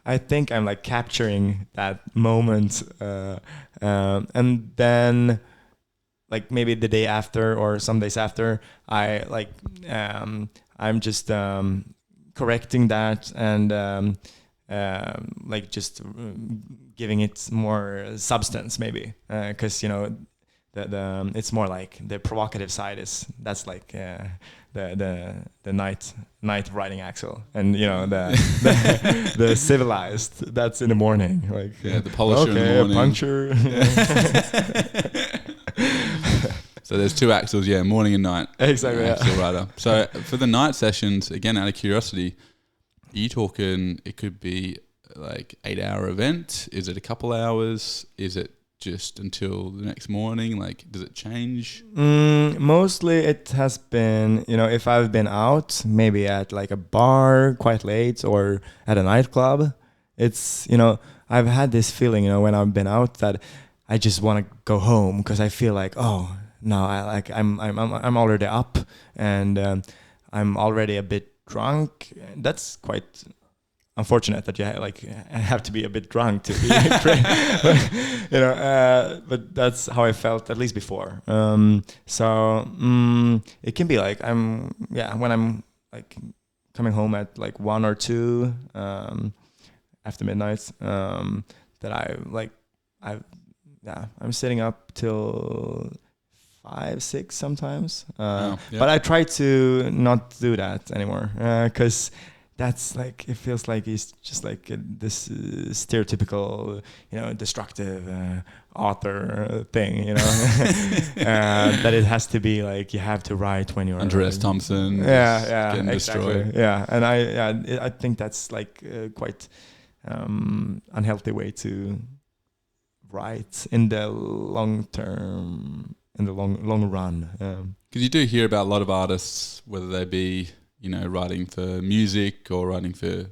I think I'm like capturing that moment and then like maybe the day after or some days after, I like I'm just correcting that and like just giving it more substance maybe because the it's more like the provocative side that's like the night writing Axel, and the civilized that's in the morning, like
the polisher in the morning.
A puncture.
So there's two Axels, morning and night.
Exactly.
Axel writer. So for the night sessions, again, out of curiosity, are you talking it could be like 8-hour event? Is it a couple hours? Is it just until the next morning? Like, does it change?
Mostly it has been, if I've been out, maybe at like a bar quite late or at a nightclub, it's, I've had this feeling, when I've been out that I just want to go home because I feel like, oh, no, I'm already up and I'm already a bit drunk. That's quite unfortunate that you have to be a bit drunk to be but that's how I felt at least before. So it can be like when I'm like coming home at like 1 or 2 after midnight that I'm sitting up till 5, 6 sometimes. But I try to not do that anymore because that's like, it feels like he's just like this stereotypical, destructive author thing, that it has to be like you have to write when you're
Andreas Thompson.
Exactly.
Destroyed.
Yeah, and I think that's like quite unhealthy way to write in the long term, in the long run.
Because you do hear about a lot of artists, whether they be writing for music or writing for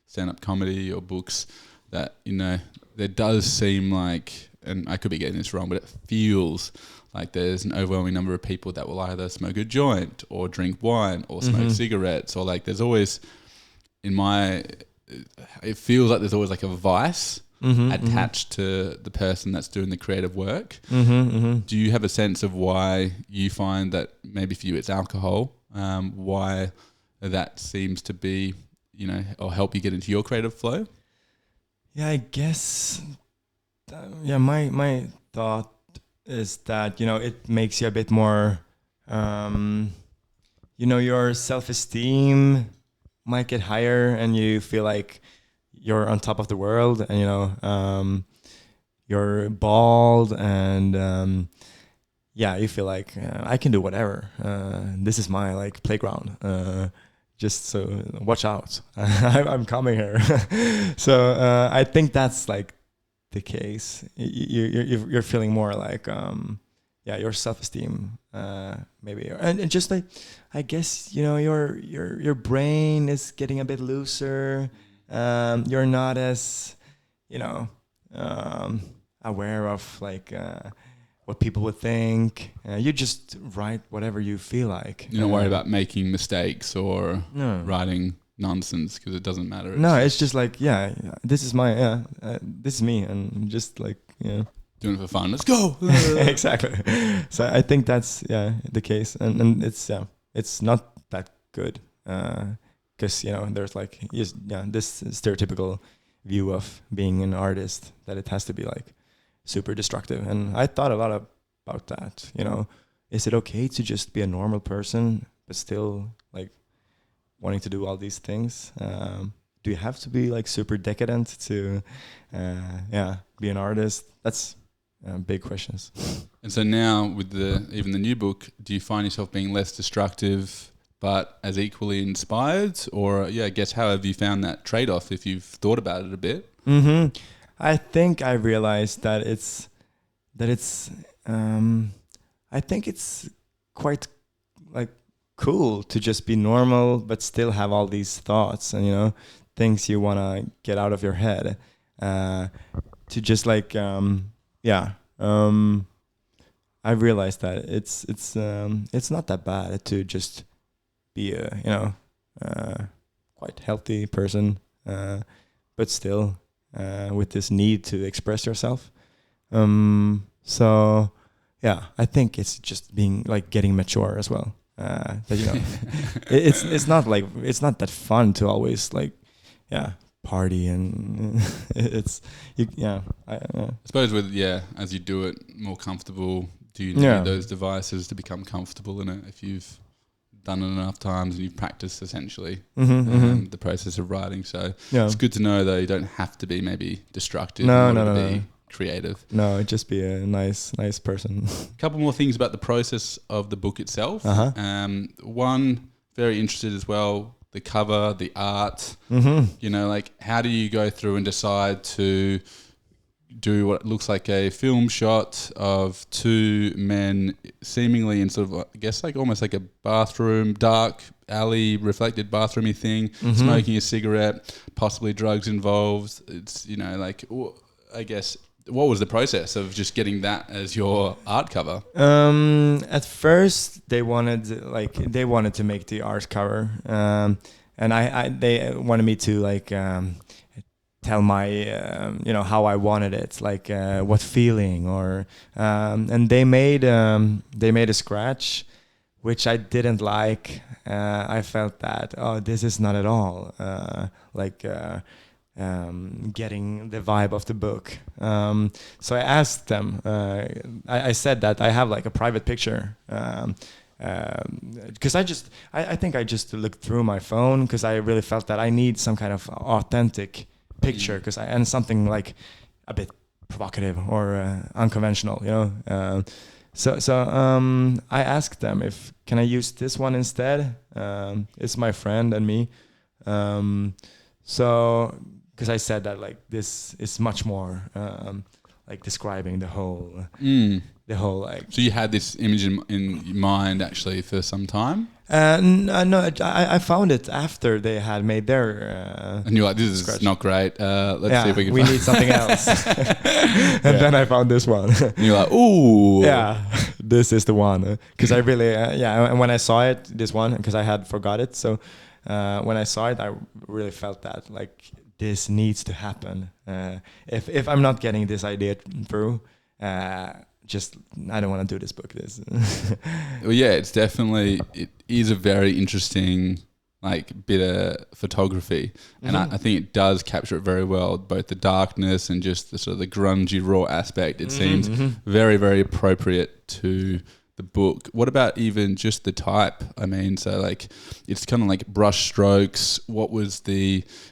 stand-up comedy or books, that there does seem like, and I could be getting this wrong, but it feels like there's an overwhelming number of people that will either smoke a joint or drink wine or smoke cigarettes, or like there's always it feels like there's always like a vice attached to the person that's doing the creative work. Do you have a sense of why you find that maybe for you it's alcohol, why that seems to be, or help you get into your creative flow?
Yeah, I guess, my thought is that, it makes you a bit more your self-esteem might get higher, and you feel like you're on top of the world, and you're bald, and you feel like I can do whatever. This is my like playground. Just so watch out, I'm coming here. So I think that's like the case. You're feeling more like your self-esteem maybe, and just like I guess your brain is getting a bit looser. You're not as aware of like what people would think. You just write whatever you feel like.
You don't worry about making mistakes or writing nonsense because it doesn't matter.
It's just like this is this is me, and just like
doing it for fun. Let's go.
Exactly. So I think that's the case, and it's not that good because there's like this stereotypical view of being an artist that it has to be like super destructive. And I thought a lot about that. Is it okay to just be a normal person but still like wanting to do all these things? Do you have to be like super decadent to be an artist? That's big questions.
And so now with even the new book, do you find yourself being less destructive but as equally inspired? Or I guess how have you found that trade-off if you've thought about it a bit?
I think I realized that I think it's quite like cool to just be normal but still have all these thoughts and things you want to get out of your head, to just like I realized that it's not that bad to just be a quite healthy person, but still with this need to express yourself. So I think it's just being like getting mature as well. That it's not that fun to always like party, and I
suppose with as you do it more comfortable, do you need those devices to become comfortable in it? If you've done it enough times and you've practiced essentially the process of writing, so it's good to know though you don't have to be maybe destructive to be creative.
No, just be a nice person.
A couple more things about the process of the book itself. One, very interested as well, the cover, the art. Like how do you go through and decide to do what looks like a film shot of two men seemingly in sort of, I guess, like almost like a bathroom, dark alley, reflected bathroomy thing, smoking a cigarette, possibly drugs involved. It's, I guess, what was the process of just getting that as your art cover?
At first they wanted to make the art cover, and they wanted me to like tell my how I wanted it, like what feeling, or and they made a scratch which I didn't like. I felt that this is not at all getting the vibe of the book. So I asked them, I said that I have like a private picture, because I think I just looked through my phone because I really felt that I need some kind of authentic picture, and something like a bit provocative or unconventional, So I asked them if can I use this one instead. It's my friend and me. So because I said that like this is much more like describing the whole like.
So you had this image in mind actually for some time?
No, I found it after they had made their.
And you're like, this is not great. Let's see if we can.
We need something else. And then I found this one.
And you're like, ooh.
Yeah, this is the one. Because I really, and when I saw it, this one, because I had forgot it. So when I saw it, I really felt that like this needs to happen. If I'm not getting this idea through, I don't want to do this book.
Well, yeah, it is a very interesting like bit of photography, and I think it does capture it very well, both the darkness and just the sort of the grungy raw aspect. It seems very, very appropriate to the book. What about even just the type? I mean, so like it's kind of like brush strokes. What was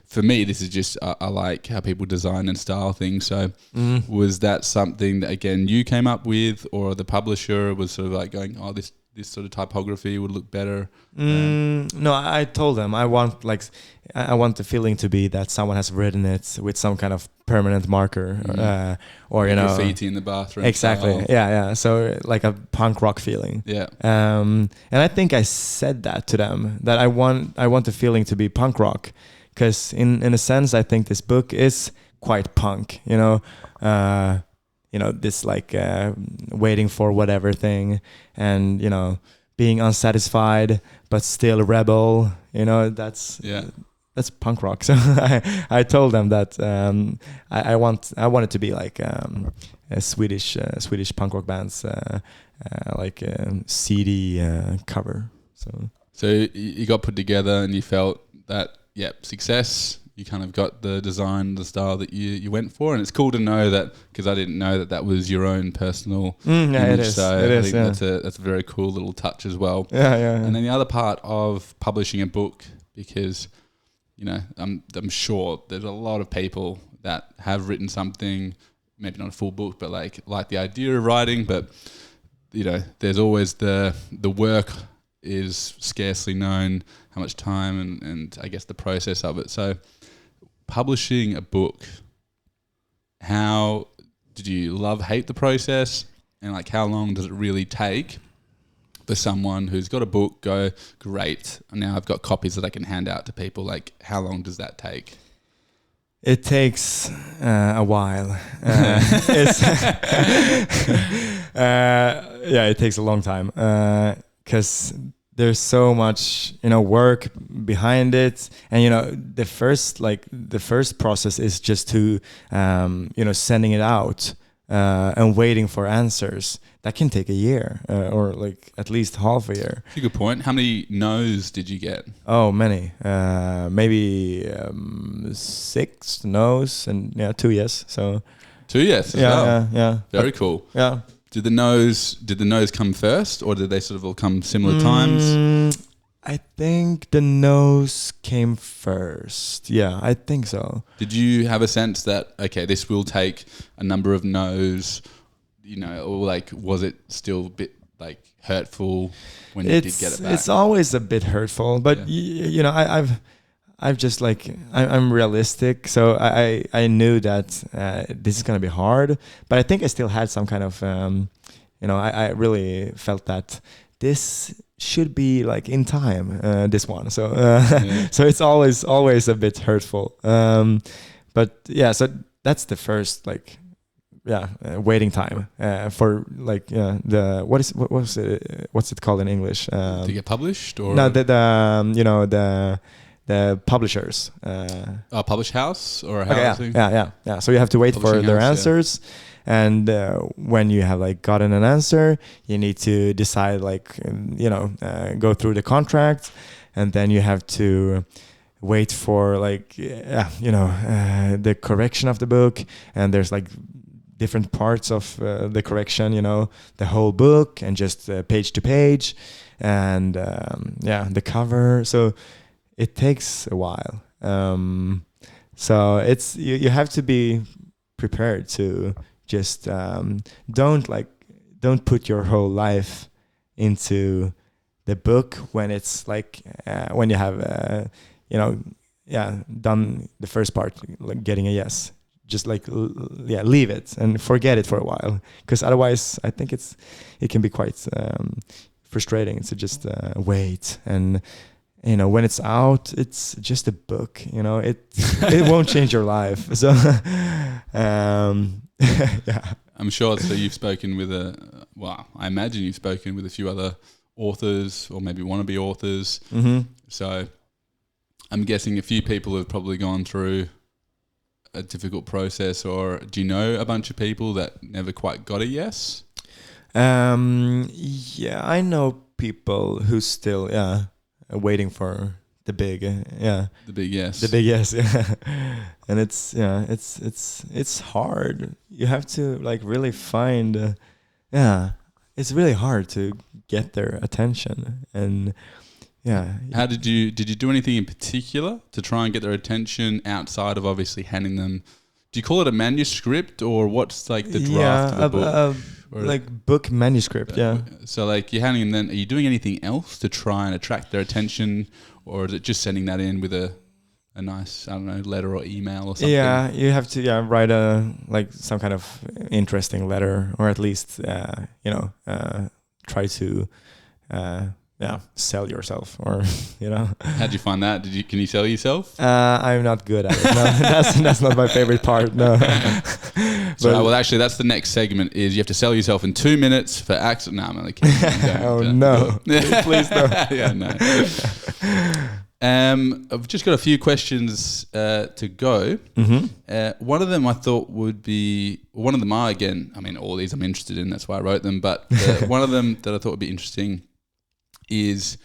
for me, this is just, I like how people design and style things. So was that something that, again, you came up with, or the publisher was sort of like going, oh, this sort of typography would look better?
No, I told them I want the feeling to be that someone has written it with some kind of permanent marker, or
like graffiti in the bathroom.
Exactly.
Style.
Yeah. So like a punk rock feeling.
Yeah.
And I think I said that to them, that I want the feeling to be punk rock, because in a sense I think this book is quite punk. This like waiting for whatever thing, and being unsatisfied but still rebel. That's punk rock. So I told them that I want it to be like a Swedish punk rock band's like CD cover.
So you got put together and you felt that success. You kind of got the design, the style that you went for, and it's cool to know that, because I didn't know that was your own personal image.
It is.
So
I
think that's a very cool little touch as well.
Yeah.
And then the other part of publishing a book, because I'm sure there's a lot of people that have written something, maybe not a full book, but like the idea of writing, but there's always the work is scarcely known, how much time and I guess the process of it. So publishing a book, how did you hate the process, and like how long does it really take for someone who's got a book go, great, now I've got copies that I can hand out to people? Like how long does that take?
It takes a while. It takes a long time, because there's so much work behind it, and the first process is just to sending it out and waiting for answers. That can take a year, or like at least half a year.
That's a good point. How many no's did you get?
Oh, many. Maybe 6 no's and 2 yes. So
2 yes as well.
Yeah.
Very cool.
Yeah.
Did the no's come first, or did they sort of all come similar times?
I think the no's came first. Yeah, I think so.
Did you have a sense that, okay, this will take a number of no's, or like was it still a bit like hurtful when you did get it back?
It's always a bit hurtful, but I've just like I'm realistic, so I knew that this is gonna be hard, but I think I still had some kind of I really felt that this should be like in time, this one. So so it's always a bit hurtful, but yeah. So that's the first waiting time for like what's it called in English?
To get published, or
no, the publishers.
A publish house or a house?
Okay, yeah. So you have to wait for their answers. Yeah. And when you have like gotten an answer, you need to decide go through the contract, and then you have to wait for the correction of the book, and there's like different parts of the correction, the whole book and just page to page, and the cover. So it takes a while. So it's you have to be prepared to just don't put your whole life into the book when it's like when you have done the first part, like getting a yes. Just leave it and forget it for a while, because otherwise I think it can be quite frustrating to just wait. And when it's out, it's just a book. It won't change your life. So yeah,
I'm sure. So you've spoken with I imagine you've spoken with a few other authors, or maybe wannabe authors.
Mm-hmm.
So I'm guessing a few people have probably gone through a difficult process, or do you know a bunch of people that never quite got a yes?
Yeah, I know people who still waiting for the big
the big yes.
The big yes, yeah. And it's hard. You have to like really find it's really hard to get their attention. And yeah.
How did you do anything in particular to try and get their attention outside of obviously handing them? Do you call it a manuscript, or what's like the draft of the book?
Like book manuscript, yeah.
So like you're handing them, are you doing anything else to try and attract their attention, or is it just sending that in with a nice, I don't know, letter or email or something?
Yeah, you have to write some kind of interesting letter, or at least try to sell yourself, or
How'd you find that? Can you sell yourself?
I'm not good at it. No, that's not my favorite part. No.
Well, actually, that's the next segment. Is you have to sell yourself in 2 minutes for Axel. No, I'm only kidding.
No, please no.
Yeah, no. I've just got a few questions to go.
Mm-hmm.
One of them I thought would be, one of them are, again, I mean, all these I'm interested in, that's why I wrote them, but one of them that I thought would be interesting is,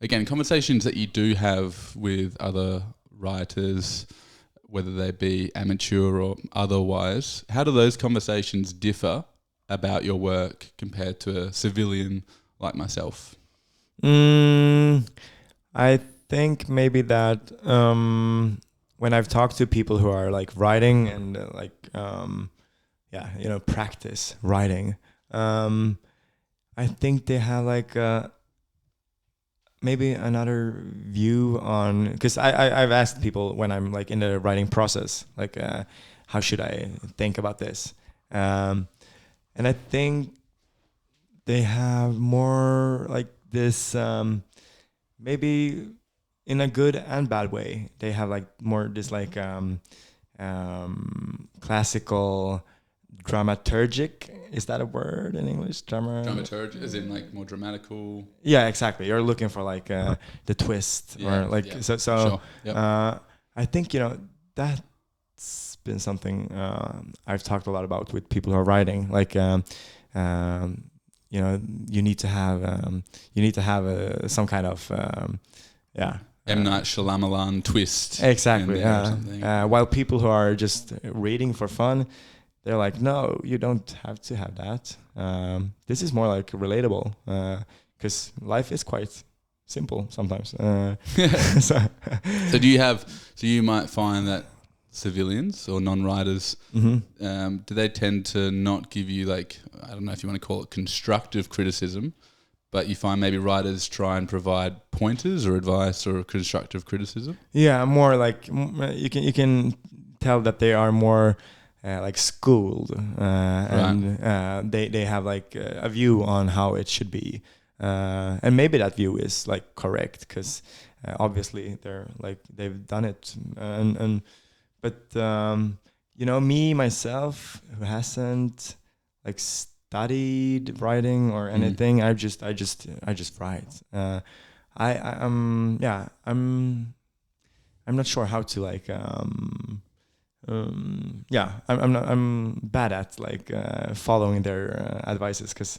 again, conversations that you do have with other writers, whether they be amateur or otherwise. How do those conversations differ about your work compared to a civilian like myself?
I think maybe that when I've talked to people who are like writing and practice writing, I think they have like maybe another view on, because I've asked people when I'm like in the writing process, like how should I think about this, and I think they have more like this maybe in a good and bad way. They have like more this like classical dramaturgic, is that a word in English?
Dramaturgic, as in like more dramatical.
Yeah, exactly. You're looking for like the twist, or like so.
Sure. Yep.
I think that's been something I've talked a lot about with people who are writing. Like you need to have some kind of
M. Night Shyamalan twist.
Exactly. Yeah. While people who are just reading for fun, they're like, no, you don't have to have that. This is more like relatable, because life is quite simple sometimes.
So you might find that civilians or non-writers,
mm-hmm.
Do they tend to not give you, like, I don't know if you want to call it constructive criticism, but you find maybe writers try and provide pointers or advice or constructive criticism?
Yeah, more like you can tell that they are more like schooled, and they have like a view on how it should be, and maybe that view is like correct, because obviously they've done it, but me myself, who hasn't like studied writing or anything, I just write. I'm not sure how to like I'm bad at like following their advices, because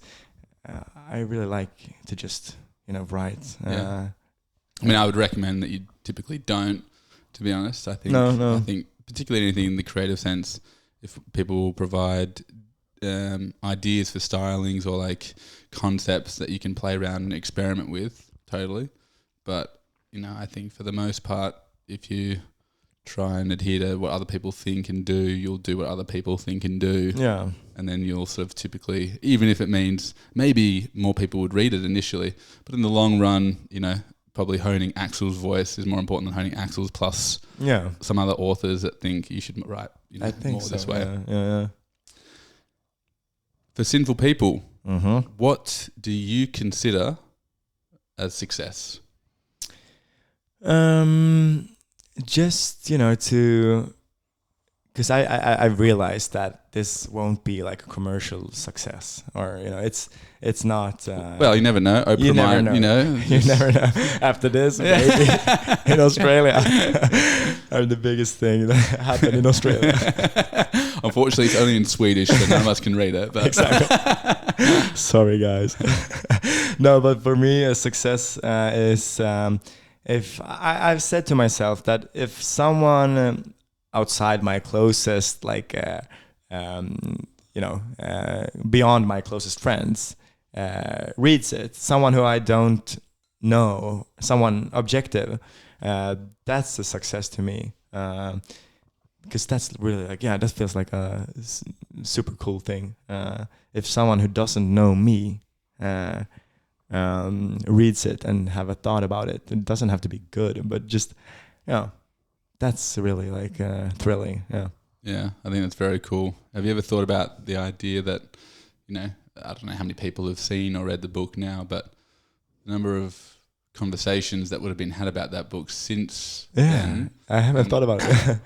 I really like to just write. I
mean, I would recommend that you typically don't, to be honest. I think
no.
I think particularly anything in the creative sense, if people will provide ideas for stylings or like concepts that you can play around and experiment with, totally. But I think for the most part, if you try and adhere to what other people think and do, you'll do what other people think and do.
Yeah.
And then you'll sort of typically, even if it means maybe more people would read it initially, but in the long run, probably honing Axel's voice is more important than honing Axel's plus some other authors that think you should write
I think
more
so,
this way.
Yeah.
For Sinful People,
mm-hmm.
what do you consider as success?
Just because I realized that this won't be like a commercial success, or it's not.
Well, you never know. Oprah
you never
might,
know. You never know. After this, maybe in Australia, are the biggest thing that happened in Australia.
Unfortunately, it's only in Swedish, so none of us can read it. But
exactly. Sorry, guys. No, but for me, a success is if I've said to myself that if someone outside my closest, like beyond my closest friends, reads it, someone who I don't know, someone objective, that's a success to me. Because that's really like, that feels like a super cool thing. If someone who doesn't know me reads it and have a thought about it, it doesn't have to be good, but just, that's really like thrilling.
Yeah, I think that's very cool. Have you ever thought about the idea that, I don't know how many people have seen or read the book now, but the number of conversations that would have been had about that book since then.
I haven't thought about it.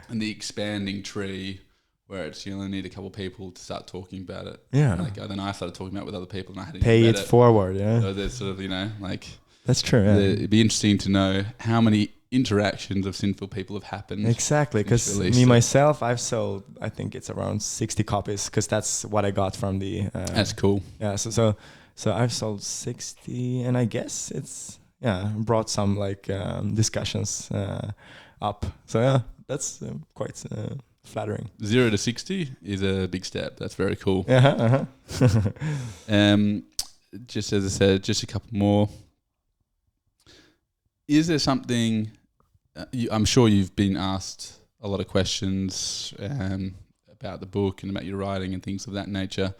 And the expanding tree where it's you only need a couple of people to start talking about it.
Yeah.
Like then I started talking about it with other people and I hadn't
pay
even
it
read
forward. Yeah.
So there's sort of like
that's true. Yeah.
It'd be interesting to know how many interactions of Sinful People have happened.
Exactly, because myself, I've sold, I think it's around 60 copies, because that's what I got from the.
That's cool.
Yeah. So I've sold 60, and I guess it's brought some like discussions up. So that's quite flattering.
0 to 60 is a big step. That's very cool. Just as I said, just a couple more. Is there something? I'm sure you've been asked a lot of questions about the book and about your writing and things of that nature,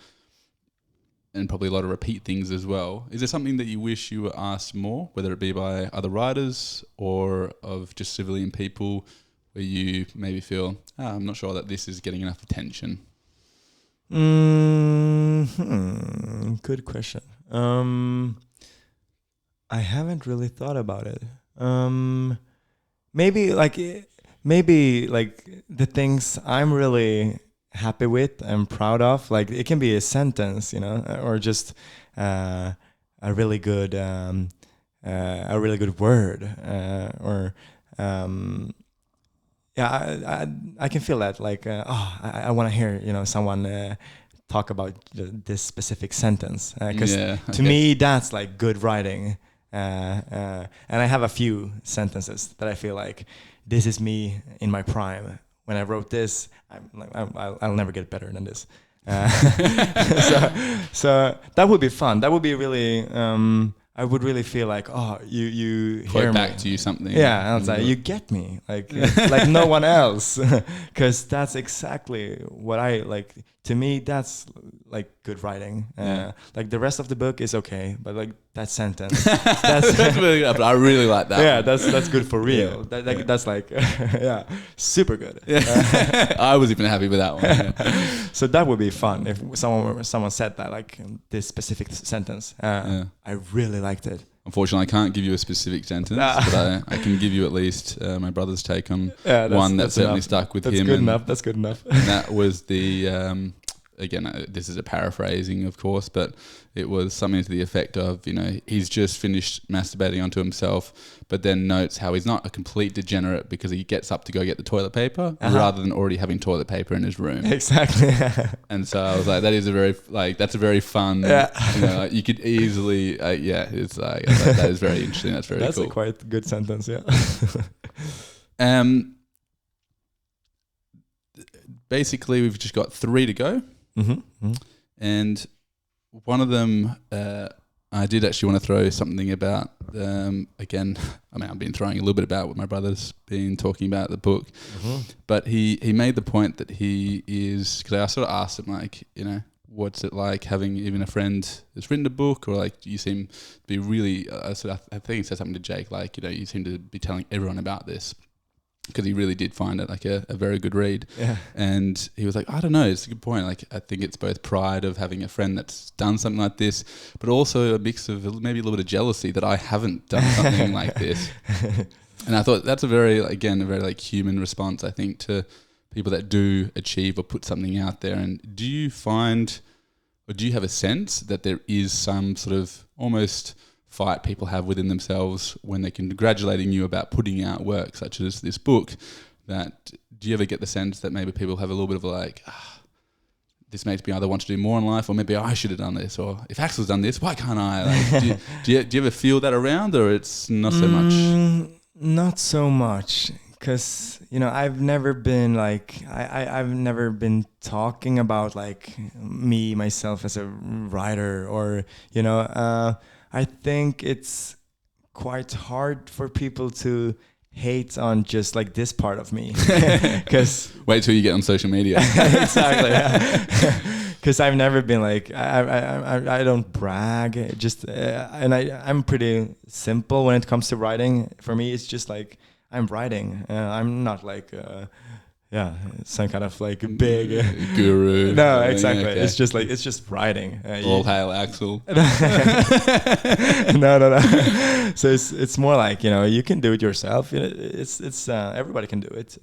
and probably a lot of repeat things as well. Is there something that you wish you were asked more, whether it be by other writers or of just civilian people, where you maybe feel, I'm not sure that this is getting enough attention?
Good question. I haven't really thought about it. Maybe like the things I'm really happy with and proud of, like it can be a sentence, or just a really good word, or I can feel that like I want to hear someone talk about this specific sentence, because to me that's like good writing. And I have a few sentences that I feel like this is me in my prime. When I wrote this, I'll never get better than this. So that would be fun. That would be really. I would really feel like, you hear
back
me.
to you something.
Yeah, I was like, you get me, like no one else, because that's exactly what I like. To me, that's like good writing. Like the rest of the book is okay, but like that sentence, that's
really good. I really like that.
Yeah, that's good for real. That's like super good.
I was even happy with that one. Yeah.
So that would be fun if someone said that, like this specific sentence. I really liked it.
Unfortunately, I can't give you a specific sentence, but I can give you at least my brother's take on one that certainly stuck with him.
That's good enough.
And that was the, again, this is a paraphrasing, of course, but it was something to the effect of, he's just finished masturbating onto himself, but then notes how he's not a complete degenerate because he gets up to go get the toilet paper rather than already having toilet paper in his room.
Exactly.
And so I was like, that's a very fun, you could easily, it's like, that is very interesting. That's very cool.
That's a quite good sentence, yeah.
Basically, we've just got 3 to go.
Mm-hmm.
And one of them, I did actually want to throw something about, again, I've been throwing a little bit about what my brother's been talking about the book, but he made the point that he is, because I sort of asked him, like, what's it like having even a friend that's written a book, or like you seem to be really, I think he said something to Jake, like, you seem to be telling everyone about this. Because he really did find it like a very good read.
Yeah.
And he was like, I don't know, it's a good point. Like, I think it's both pride of having a friend that's done something like this, but also a mix of maybe a little bit of jealousy that I haven't done something like this. And I thought that's a very like human response, I think, to people that do achieve or put something out there. And do you find, or do you have a sense that there is some sort of almost fight people have within themselves when they're congratulating you about putting out work such as this book? That do you ever get the sense that maybe people have a little bit of like, this makes me either want to do more in life, or maybe I should have done this, or if Axel's done this, why can't I? Like, do you ever feel that around, or it's not so much?
Not so much, because I've never been like I've never been talking about like myself as a writer, or I think it's quite hard for people to hate on just like this part of me, because
wait till you get on social media.
Exactly. Because I've never been like I don't brag, just and I'm pretty simple when it comes to writing. For me, it's just like I'm writing. I'm not like some kind of like big
guru.
No, exactly.
Okay.
It's just writing.
All hail Axel.
No. So it's more like you can do it yourself. It's everybody can do it.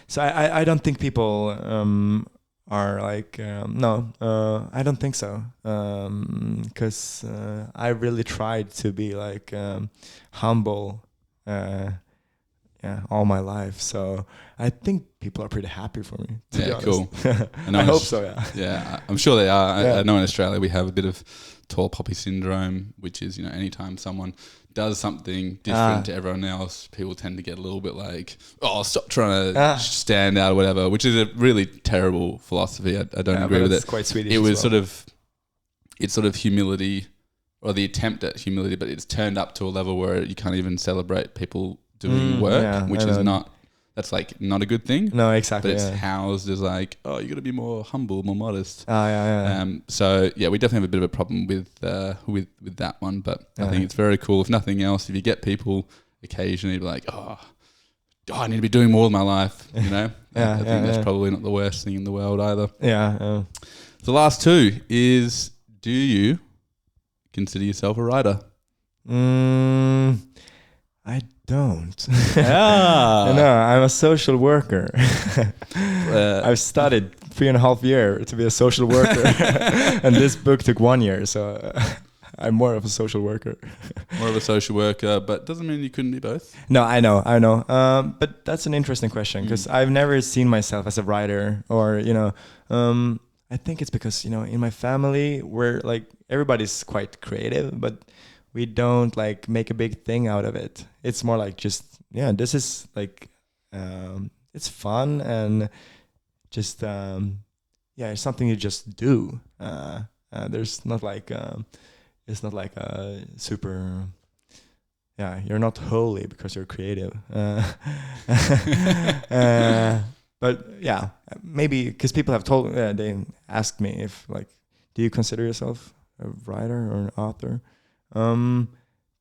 So I don't think people are like no. I don't think so. Because I really tried to be like humble. All my life, so I think people are pretty happy for me. To be honest.
Cool.
I hope so.
Yeah, I'm sure they are. I know in Australia we have a bit of tall poppy syndrome, which is anytime someone does something different to everyone else, people tend to get a little bit like, oh, stop trying to stand out or whatever, which is a really terrible philosophy. I don't agree with it.
It's quite Swedish.
It was it's sort of humility, or the attempt at humility, but it's turned up to a level where you can't even celebrate people doing work, which is that's like not a good thing.
No, exactly.
But it's housed as like, oh, you got to be more humble, more modest.
So
we definitely have a bit of a problem with that one, but I think it's very cool. If nothing else, if you get people occasionally like, oh, I need to be doing more with my life, I think that's probably not the worst thing in the world either. The last two is, do you consider yourself a writer?
I don't. No, I'm a social worker. I've studied 3.5 years to be a social worker, and this book took 1 year, so I'm more of a social worker.
More of a social worker, but doesn't mean you couldn't be both.
No, I know. But that's an interesting question, because I've never seen myself as a writer, or I think it's because in my family we're like everybody's quite creative, but we don't like make a big thing out of it. It's more like just this is like it's fun, and just it's something you just do. There's not like it's not like a super you're not holy because you're creative. But maybe because people have told they asked me if like, do you consider yourself a writer or an author?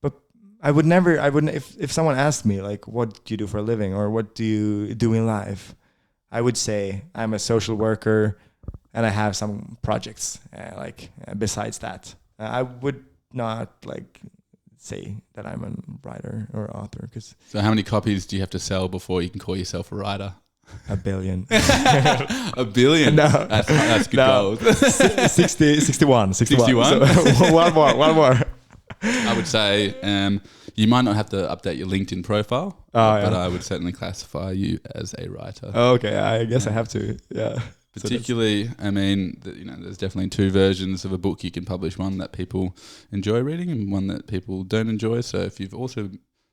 But I wouldn't if someone asked me like, what do you do for a living, or what do you do in life, I would say I'm a social worker and I have some projects besides that. I would not like say that I'm a writer or author.
So how many copies do you have to sell before you can call yourself a writer?
1 billion.
1 billion?
No.
That's good gold.
61.
61?
So one more.
I would say you might not have to update your LinkedIn profile, but I would certainly classify you as a writer.
Oh, okay, I guess I have to. Yeah.
Particularly, I mean, there's definitely two versions of a book you can publish: one that people enjoy reading and one that people don't enjoy. So if you've also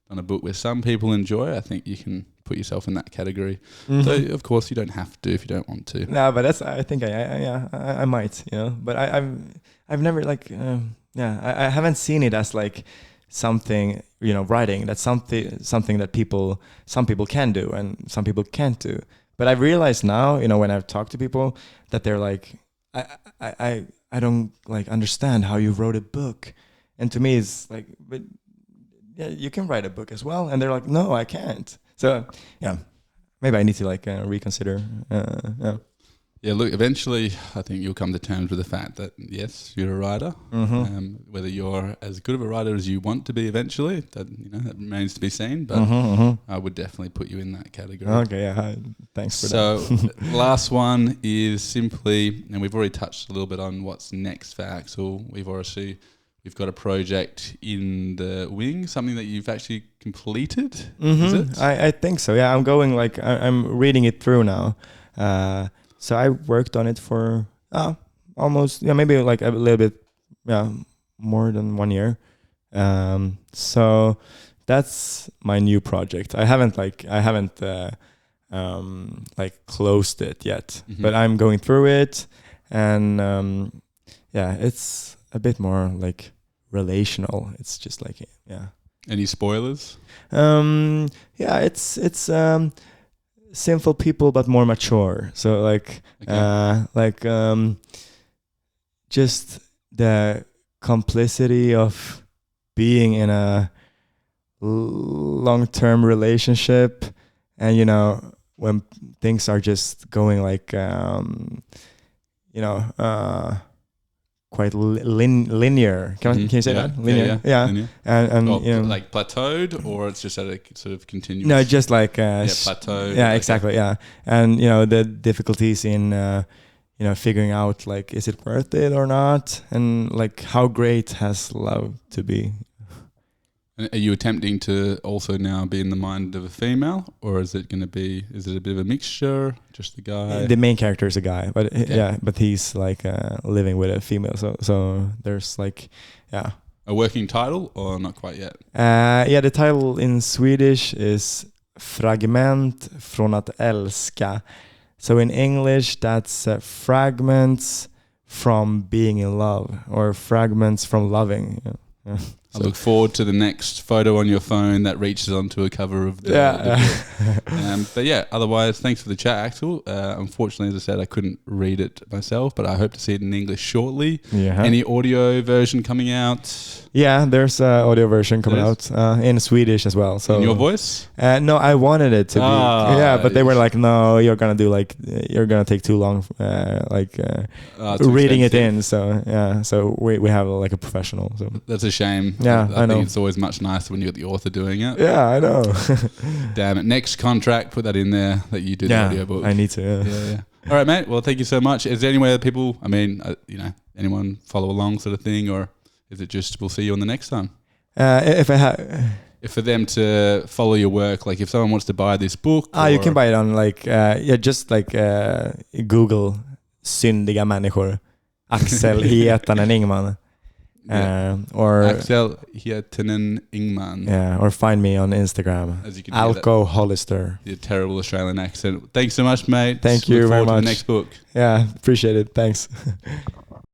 done a book where some people enjoy, I think you can put yourself in that category. So of course you don't have to if you don't want to.
No, but I think I might, but I've never like I haven't seen it as like something, writing that's something that some people can do and some people can't do. But I've realized now, when I've talked to people, that they're like, I don't like understand how you wrote a book, and to me it's like, but you can write a book as well, and they're like, no, I can't. So maybe I need to like reconsider.
Yeah, look, eventually I think you'll come to terms with the fact that, yes, you're a writer. Whether you're as good of a writer as you want to be eventually, that remains to be seen, but I would definitely put you in that category.
Okay, thanks for that.
So last one is simply, and we've already touched a little bit on what's next for Axel. We've got a project in the wing, something that you've actually completed, is it?
I think so, yeah. I'm going I'm reading it through now. So I worked on it for almost, maybe like a little bit, more than 1 year. So that's my new project. I haven't closed it yet, but I'm going through it, and it's a bit more like relational. It's just like
Any spoilers?
It's Sinful People, but more mature. So just the complicity of being in a long-term relationship, and when things are just going quite linear. Can you say that? Linear. Yeah.
Linear.
And
like plateaued, or it's just at a sort of continuous.
No, just like
plateaued.
Yeah, exactly. Yeah, and the difficulties in figuring out like, is it worth it or not, and like how great has love to be.
And are you attempting to also now be in the mind of a female, or is it a bit of a mixture? Just the guy?
The main character is a guy, but but he's like living with a female. So there's like,
a working title, or not quite yet?
The title in Swedish is Fragment från att älska. So in English, that's fragments from being in love, or fragments from loving. Yeah.
I look forward to the next photo on your phone that reaches onto a cover of the book. But otherwise, thanks for the chat, Axel. Unfortunately, as I said, I couldn't read it myself, but I hope to see it in English shortly.
Yeah.
Any audio version coming out?
Yeah, there's an audio version coming out in Swedish as well. So
in your voice?
No, I wanted it to be. Yeah, but they were like, no, you're gonna take too long, reading it in. So we have like a professional. So
that's a shame.
Yeah, I know.
think it's always much nicer when you got the author doing it.
Yeah, I know.
Damn it. Next contract, put that in there that you do the audiobook.
I need to.
Yeah. All right, mate. Well, thank you so much. Is there any way that people, anyone follow along sort of thing, or is it just we'll see you on the next time?
If
for them to follow your work, like if someone wants to buy this book.
You can buy it on just Google Syndiga Människor, Axel Hietanen Ingman. Or
Axel Hietanen Ingman.
Yeah, or find me on Instagram.
As you can
Alco Hollister.
Your terrible Australian accent. Thanks so much, mate.
Thank you very much.
To the next book.
Yeah, appreciate it. Thanks.